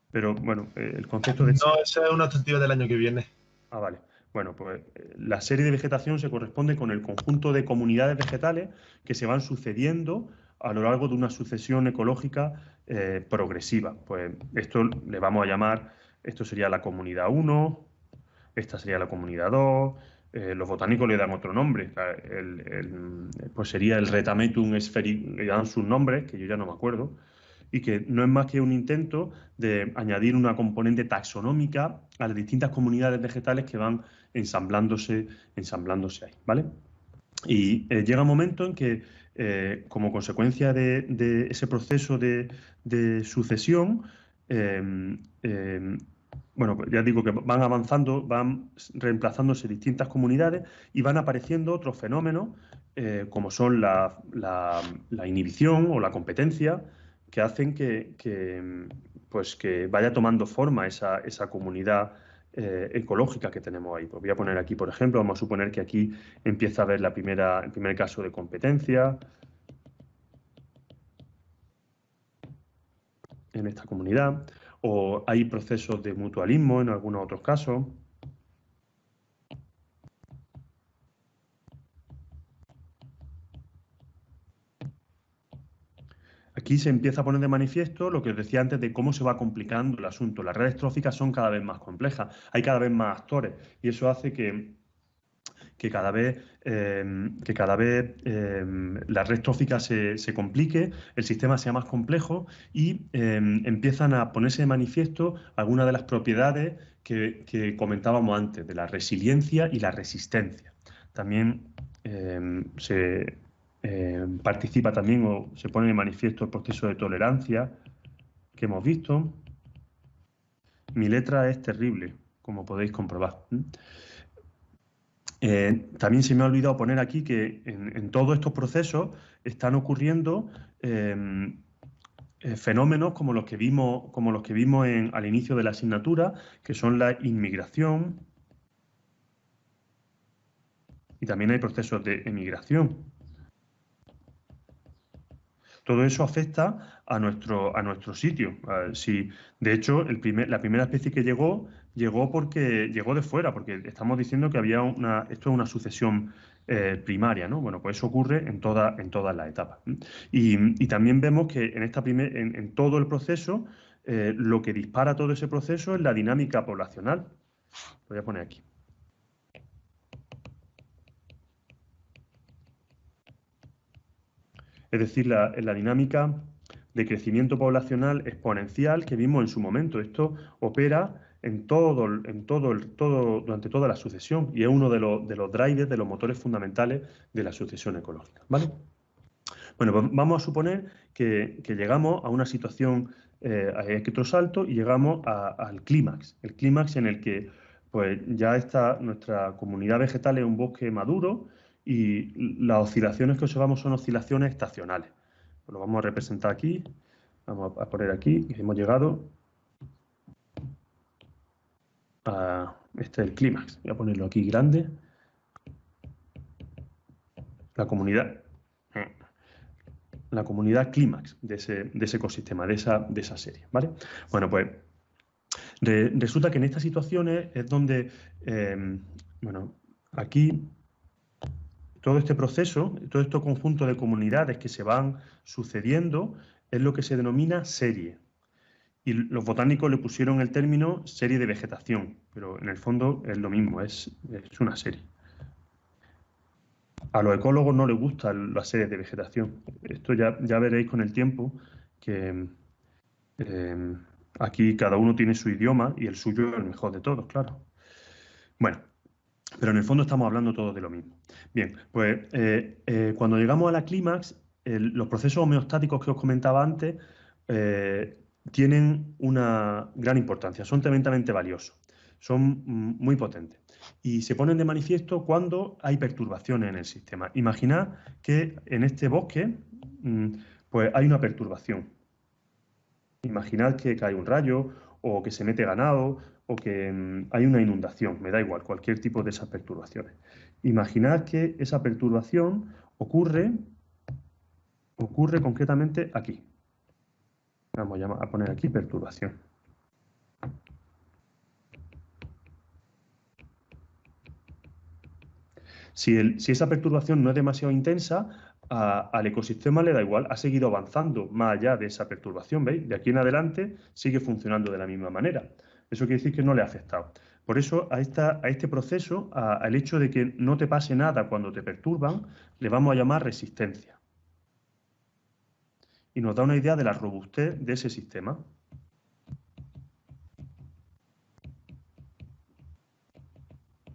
pero bueno, el concepto de... No, esa es una optativa del año que viene. Ah, vale. Bueno, pues la serie de vegetación se corresponde con el conjunto de comunidades vegetales que se van sucediendo a lo largo de una sucesión ecológica progresiva. Pues esto le vamos a llamar, esto sería la comunidad 1, esta sería la comunidad 2, los botánicos le dan otro nombre, pues sería el Retametum sphaericum, le dan sus nombres, que yo ya no me acuerdo, y que no es más que un intento de añadir una componente taxonómica a las distintas comunidades vegetales que van ensamblándose ahí, ¿vale? Y llega un momento en que, como consecuencia de ese proceso de sucesión, bueno, pues ya digo que van avanzando, van reemplazándose distintas comunidades y van apareciendo otros fenómenos como son la inhibición o la competencia, que hacen pues que vaya tomando forma esa comunidad ecológica que tenemos ahí. Pues voy a poner aquí, por ejemplo, vamos a suponer que aquí empieza a haber el primer caso de competencia en esta comunidad, o hay procesos de mutualismo en algunos otros casos. Aquí se empieza a poner de manifiesto lo que os decía antes de cómo se va complicando el asunto. Las redes tróficas son cada vez más complejas, hay cada vez más actores y eso hace que cada vez la red trófica se complique, el sistema sea más complejo y empiezan a ponerse de manifiesto algunas de las propiedades que comentábamos antes, de la resiliencia y la resistencia. También participa también o se pone de manifiesto el proceso de tolerancia que hemos visto. Mi letra es terrible, como podéis comprobar. También se me ha olvidado poner aquí que en todos estos procesos están ocurriendo fenómenos como los que vimos al inicio de la asignatura, que son la inmigración, y también hay procesos de emigración. Todo eso afecta a nuestro sitio. De hecho, la primera especie que llegó porque llegó de fuera, porque estamos diciendo que esto es una sucesión primaria, ¿no? Bueno, pues eso ocurre en todas las etapas. Y también vemos que en todo el proceso, lo que dispara todo ese proceso es la dinámica poblacional. Lo voy a poner aquí. Es decir, la dinámica de crecimiento poblacional exponencial que vimos en su momento. Esto opera durante toda la sucesión y es uno de los drivers, de los motores fundamentales de la sucesión ecológica, ¿vale? Bueno, pues vamos a suponer que llegamos a una situación a espectro salto y llegamos al clímax. El clímax en el que pues, ya está nuestra comunidad vegetal en un bosque maduro, y las oscilaciones que observamos son oscilaciones estacionales. Lo vamos a representar aquí. Vamos a poner aquí que hemos llegado a este es el clímax. Voy a ponerlo aquí grande. La comunidad clímax de ese ecosistema, de esa serie, ¿vale? Bueno, pues resulta que en estas situaciones es donde, aquí todo este proceso, todo este conjunto de comunidades que se van sucediendo es lo que se denomina serie. Y los botánicos le pusieron el término serie de vegetación, pero en el fondo es lo mismo, es una serie. A los ecólogos no les gustan las series de vegetación. Esto ya veréis con el tiempo que aquí cada uno tiene su idioma y el suyo es el mejor de todos, claro. Bueno, pero en el fondo estamos hablando todos de lo mismo. Bien, pues cuando llegamos a la clímax, los procesos homeostáticos que os comentaba antes tienen una gran importancia, son tremendamente valiosos, son muy potentes y se ponen de manifiesto cuando hay perturbaciones en el sistema. Imaginad que en este bosque pues hay una perturbación. Imaginad que cae un rayo o que se mete ganado o que hay una inundación, me da igual, cualquier tipo de esas perturbaciones. Imaginad que esa perturbación ocurre concretamente aquí. Vamos a poner aquí perturbación. Si esa perturbación no es demasiado intensa, al ecosistema le da igual, ha seguido avanzando más allá de esa perturbación, ¿veis? De aquí en adelante sigue funcionando de la misma manera. Eso quiere decir que no le ha afectado. Por eso a este proceso, al hecho de que no te pase nada cuando te perturban, le vamos a llamar resistencia. Y nos da una idea de la robustez de ese sistema.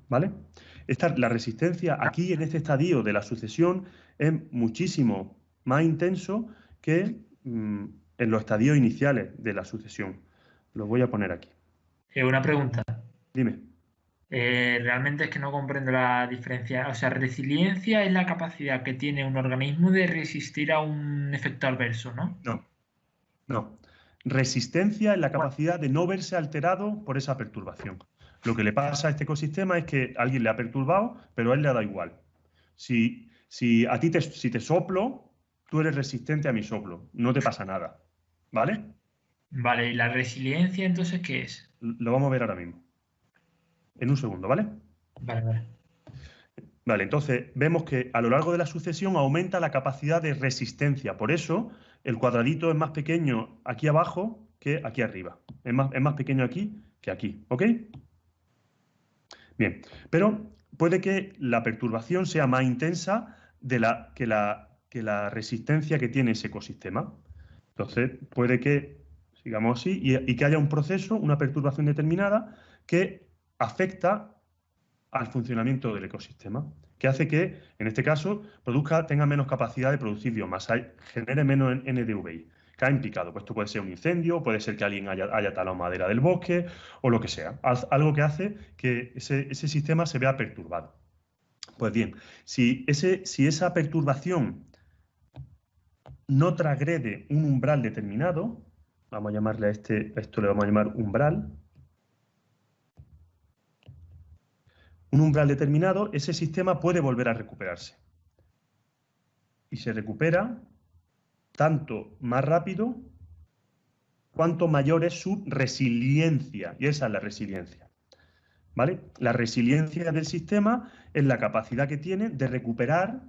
¿Vale? La resistencia aquí en este estadio de la sucesión es muchísimo más intenso que en los estadios iniciales de la sucesión. Lo voy a poner aquí. Una pregunta. Dime. Realmente es que no comprendo la diferencia. O sea, resiliencia es la capacidad que tiene un organismo de resistir a un efecto adverso, ¿no? No. Resistencia es la capacidad de no verse alterado por esa perturbación. Lo que le pasa a este ecosistema es que alguien le ha perturbado, pero a él le da igual. Si te soplo, tú eres resistente a mi soplo. No te pasa nada. ¿Vale? Vale, ¿y la resiliencia entonces qué es? Lo vamos a ver ahora mismo. En un segundo, ¿vale? Vale. Vale, entonces vemos que a lo largo de la sucesión aumenta la capacidad de resistencia. Por eso el cuadradito es más pequeño aquí abajo que aquí arriba. Es más pequeño aquí que aquí. ¿Ok? Bien, pero puede que la perturbación sea más intensa que la resistencia que tiene ese ecosistema. Entonces puede que, sigamos así, y que haya un proceso, una perturbación determinada que afecta al funcionamiento del ecosistema, que hace que, en este caso, tenga menos capacidad de producir biomasa, genere menos NDVI. Cae en picado. Pues esto puede ser un incendio, puede ser que alguien haya talado madera del bosque o lo que sea. Algo que hace que ese sistema se vea perturbado. Pues bien, si esa perturbación no transgrede un umbral determinado, vamos a llamarle a esto le vamos a llamar umbral. Un umbral determinado, ese sistema puede volver a recuperarse. Y se recupera tanto más rápido cuanto mayor es su resiliencia. Y esa es la resiliencia. ¿Vale? La resiliencia del sistema es la capacidad que tiene de recuperar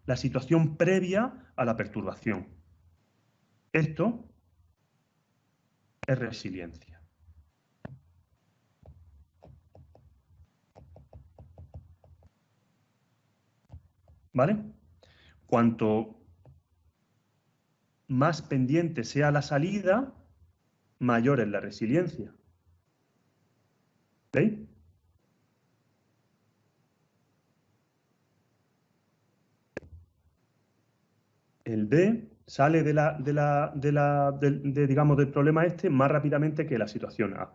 la situación previa a la perturbación. Esto es resiliencia. ¿Vale? Cuanto más pendiente sea la salida, mayor es la resiliencia. ¿Veis? El B sale digamos, del problema más rápidamente que la situación A.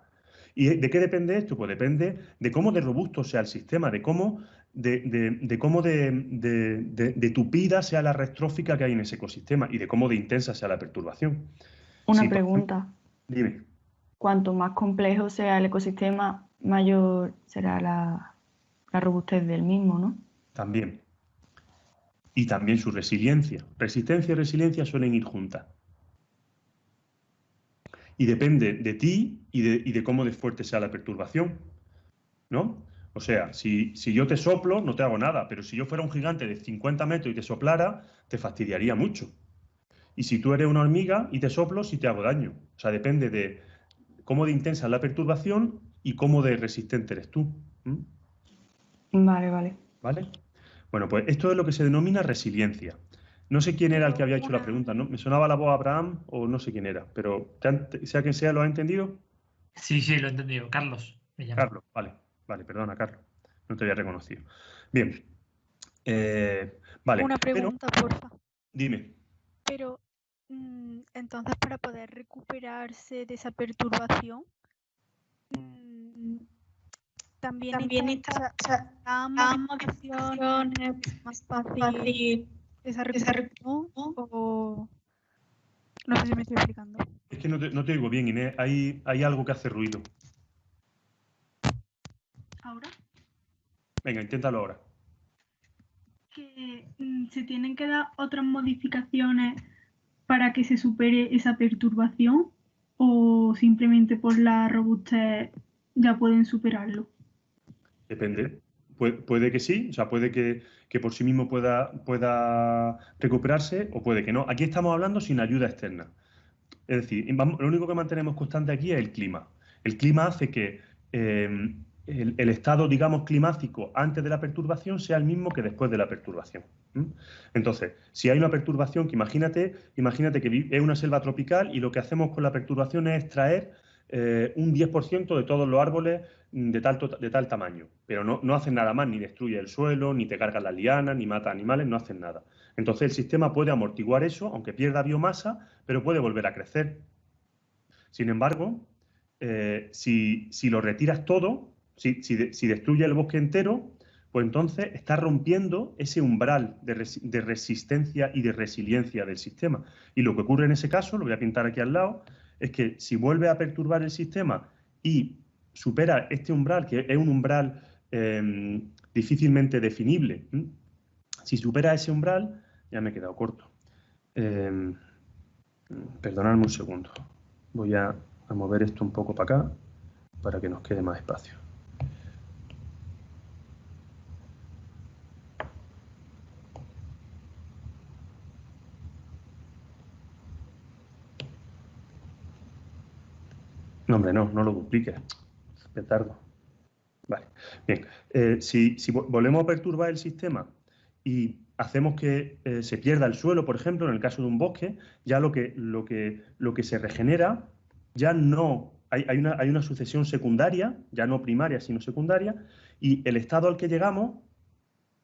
¿Y de qué depende esto? Pues depende de cómo de robusto sea el sistema, de cómo de tupida sea la red trófica que hay en ese ecosistema y de cómo de intensa sea la perturbación. Una pregunta. Dime. Cuanto más complejo sea el ecosistema, mayor será la robustez del mismo, ¿no? También. Y también su resiliencia. Resistencia y resiliencia suelen ir juntas. Y depende de ti y de cómo de fuerte sea la perturbación, ¿no? O sea, si yo te soplo, no te hago nada, pero si yo fuera un gigante de 50 metros y te soplara, te fastidiaría mucho. Y si tú eres una hormiga y te soplo, sí te hago daño. O sea, depende de cómo de intensa es la perturbación y cómo de resistente eres tú. Vale. ¿Vale? Bueno, pues esto es lo que se denomina resiliencia. No sé quién era el que había hecho la pregunta, ¿no? Me sonaba la voz Abraham o no sé quién era, pero sea quien sea, ¿lo ha entendido? Sí, lo he entendido. Carlos, me llamo. Carlos, vale, perdona, Carlos. No te había reconocido. Bien. Vale. Una pregunta, porfa. Dime. Pero, entonces, para poder recuperarse de esa perturbación, también está modificaciones más fácil esa recuperación, o no sé si me estoy explicando. Es que no te oigo bien, Inés. Hay algo que hace ruido. ¿Ahora? Venga, inténtalo ahora. Que se tienen que dar otras modificaciones para que se supere esa perturbación, o simplemente por la robustez ya pueden superarlo. Depende. Puede que sí, o sea, puede que por sí mismo pueda recuperarse o puede que no. Aquí estamos hablando sin ayuda externa. Es decir, lo único que mantenemos constante aquí es el clima. El clima hace que el estado, digamos, climático antes de la perturbación sea el mismo que después de la perturbación. Entonces, si hay una perturbación, que imagínate que es una selva tropical y lo que hacemos con la perturbación es extraer un 10% de todos los árboles de tal tamaño, pero no hacen nada más, ni destruye el suelo, ni te cargan las lianas, ni mata animales, no hacen nada. Entonces el sistema puede amortiguar eso, aunque pierda biomasa, pero puede volver a crecer. Sin embargo, si lo retiras todo, Si destruye el bosque entero, pues entonces está rompiendo ese umbral de resistencia y de resiliencia del sistema. Y lo que ocurre en ese caso, lo voy a pintar aquí al lado, es que si vuelve a perturbar el sistema y supera este umbral, que es un umbral difícilmente definible, si supera ese umbral, ya me he quedado corto. Perdonadme un segundo. Voy a mover esto un poco para acá para que nos quede más espacio. No, hombre, no lo dupliques. Petardo. Vale, bien. Si volvemos a perturbar el sistema y hacemos que se pierda el suelo, por ejemplo, en el caso de un bosque, ya lo que se regenera ya no... Hay una sucesión secundaria, ya no primaria, sino secundaria, y el estado al que llegamos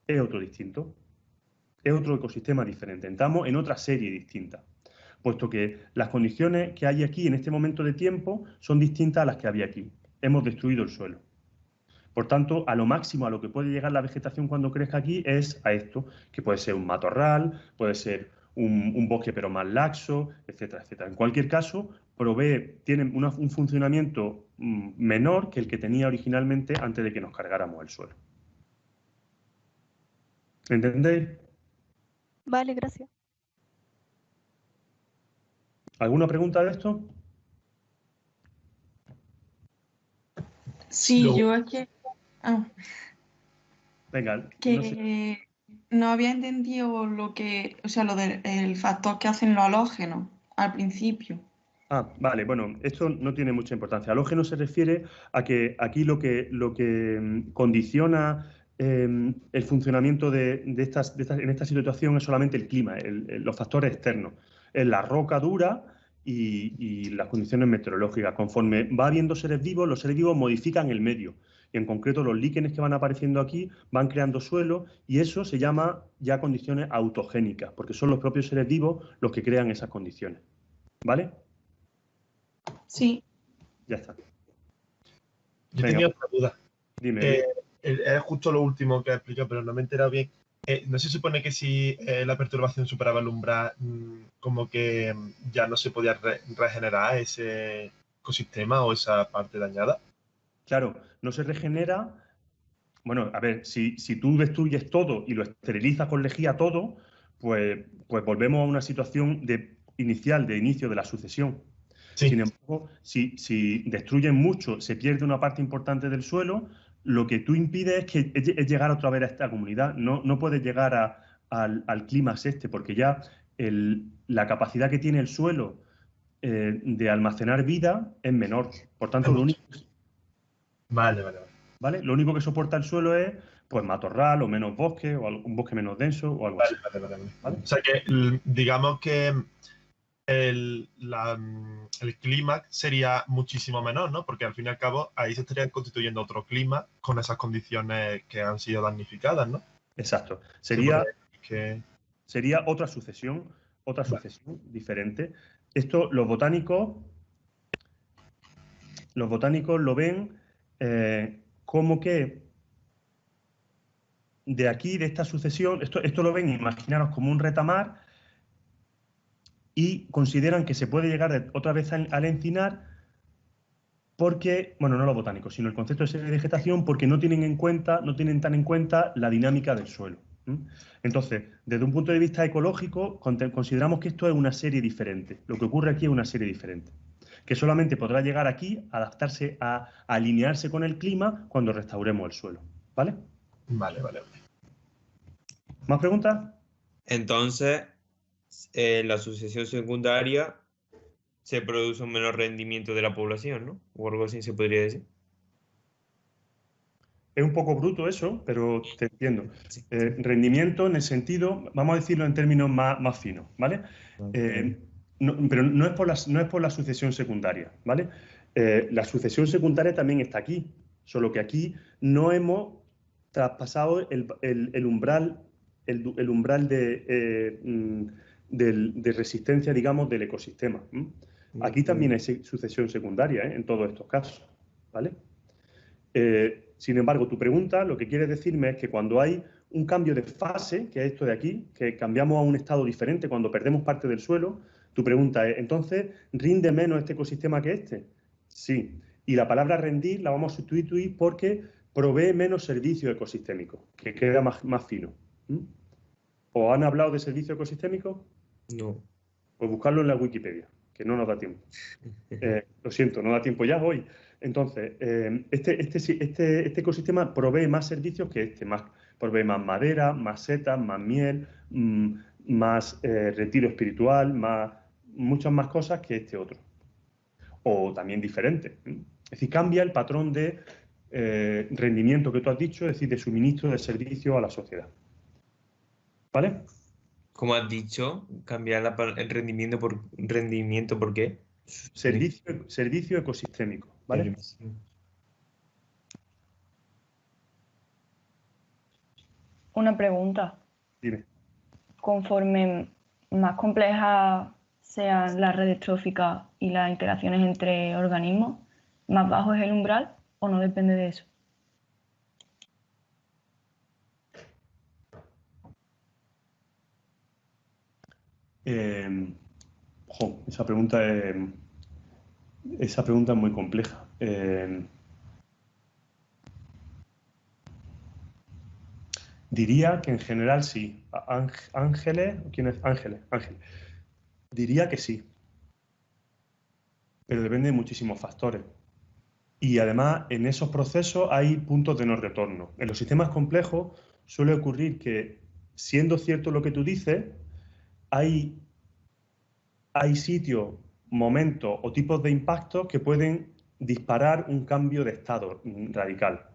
es otro distinto. Es otro ecosistema diferente. Entramos en otra serie distinta, puesto que las condiciones que hay aquí en este momento de tiempo son distintas a las que había aquí. Hemos destruido el suelo. Por tanto, a lo máximo a lo que puede llegar la vegetación cuando crezca aquí es a esto, que puede ser un matorral, puede ser un bosque pero más laxo, etcétera, etcétera. En cualquier caso, tiene un funcionamiento menor que el que tenía originalmente antes de que nos cargáramos el suelo. ¿Entendéis? Vale, gracias. ¿Alguna pregunta de esto? Sí, yo es que... Venga, que no sé. no había entendido lo del factor que hacen los halógenos al principio. Vale, bueno, esto no tiene mucha importancia. Halógeno se refiere a que aquí lo que condiciona el funcionamiento en esta situación es solamente el clima, los factores externos. Es la roca dura y las condiciones meteorológicas. Conforme va habiendo seres vivos, los seres vivos modifican el medio. Y en concreto los líquenes que van apareciendo aquí van creando suelo y eso se llama ya condiciones autogénicas, porque son los propios seres vivos los que crean esas condiciones. ¿Vale? Sí. Ya está. Yo tenía otra duda. Dime. Es justo lo último que explico, pero no me he enterado bien. ¿No se supone que si la perturbación superaba el umbral, como que ya no se podía regenerar ese ecosistema o esa parte dañada? Claro, no se regenera. Bueno, a ver, si tú destruyes todo y lo esterilizas con lejía todo, pues volvemos a una situación inicial, de inicio de la sucesión. Sí. Sin embargo, si destruyen mucho, se pierde una parte importante del suelo, lo que tú impides es llegar otra vez a esta comunidad. No puedes llegar al clímax porque ya la capacidad que tiene el suelo de almacenar vida es menor. Por tanto, lo único... Vale. Lo único que soporta el suelo es pues matorral o menos bosque o un bosque menos denso o algo así. ¿Vale? O sea que digamos que el clima sería muchísimo menor, ¿no? Porque al fin y al cabo ahí se estarían constituyendo otro clima con esas condiciones que han sido damnificadas, ¿no? Exacto. Sería otra sucesión diferente. Esto los botánicos lo ven como que de aquí, de esta sucesión, esto lo ven, imaginaros, como un retamar, y consideran que se puede llegar otra vez al encinar porque, bueno, no los botánicos, sino el concepto de vegetación, porque no tienen tan en cuenta la dinámica del suelo. Entonces, desde un punto de vista ecológico, consideramos que esto es una serie diferente. Lo que ocurre aquí es una serie diferente, que solamente podrá llegar aquí a adaptarse, a alinearse con el clima cuando restauremos el suelo. ¿Vale? Vale. ¿Más preguntas? Entonces, en la sucesión secundaria se produce un menor rendimiento de la población, ¿no? O algo así se podría decir. Es un poco bruto eso, pero te entiendo. Rendimiento en el sentido, vamos a decirlo en términos más finos, ¿vale? Pero no es por la sucesión secundaria, ¿vale? La sucesión secundaria también está aquí, solo que aquí no hemos traspasado el umbral de resistencia, digamos, del ecosistema. Aquí también hay sucesión secundaria, en todos estos casos, ¿vale? Sin embargo, tu pregunta lo que quiere decirme es que cuando hay un cambio de fase, que es esto de aquí, que cambiamos a un estado diferente cuando perdemos parte del suelo, tu pregunta es, ¿entonces rinde menos este ecosistema que este? Sí. Y la palabra rendir la vamos a sustituir porque provee menos servicio ecosistémico, que queda más fino. ¿Os han hablado de servicio ecosistémico? No. Pues buscarlo en la Wikipedia, que no nos da tiempo. Lo siento, no da tiempo ya hoy. Entonces, este ecosistema provee más servicios que provee más madera, más setas, más miel, más retiro espiritual, muchas más cosas que este otro. O también diferente. Es decir, cambia el patrón de rendimiento que tú has dicho, es decir, de suministro de servicio a la sociedad. ¿Vale? Como has dicho, cambiar el rendimiento ¿por qué? Servicio ecosistémico, ¿vale? Una pregunta. Dime. Conforme más complejas sean las redes tróficas y las interacciones entre organismos, ¿más bajo es el umbral o no depende de eso? Esa pregunta es muy compleja. Diría que en general sí. Ángeles, ¿quién es? Ángel. Diría que sí. Pero depende de muchísimos factores. Y además, en esos procesos hay puntos de no retorno. En los sistemas complejos suele ocurrir que, siendo cierto lo que tú dices, hay sitios, momentos o tipos de impactos que pueden disparar un cambio de estado radical.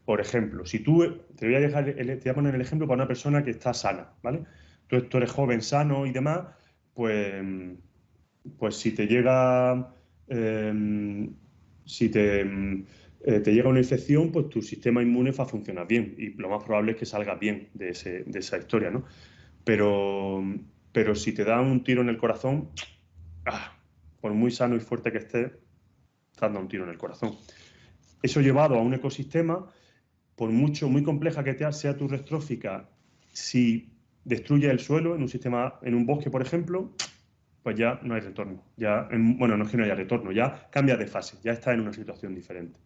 Por ejemplo, si te voy a poner el ejemplo para una persona que está sana, ¿vale? Tú eres joven, sano y demás, pues si te llega te llega una infección, pues tu sistema inmune va a funcionar bien y lo más probable es que salgas bien de esa historia, ¿no? Pero si te dan un tiro en el corazón, por muy sano y fuerte que estés, te han dado un tiro en el corazón. Eso llevado a un ecosistema, por muy compleja que sea tu red trófica, si destruye el suelo en un bosque, por ejemplo, pues ya no hay retorno. Bueno, no es que no haya retorno, ya cambia de fase, ya está en una situación diferente.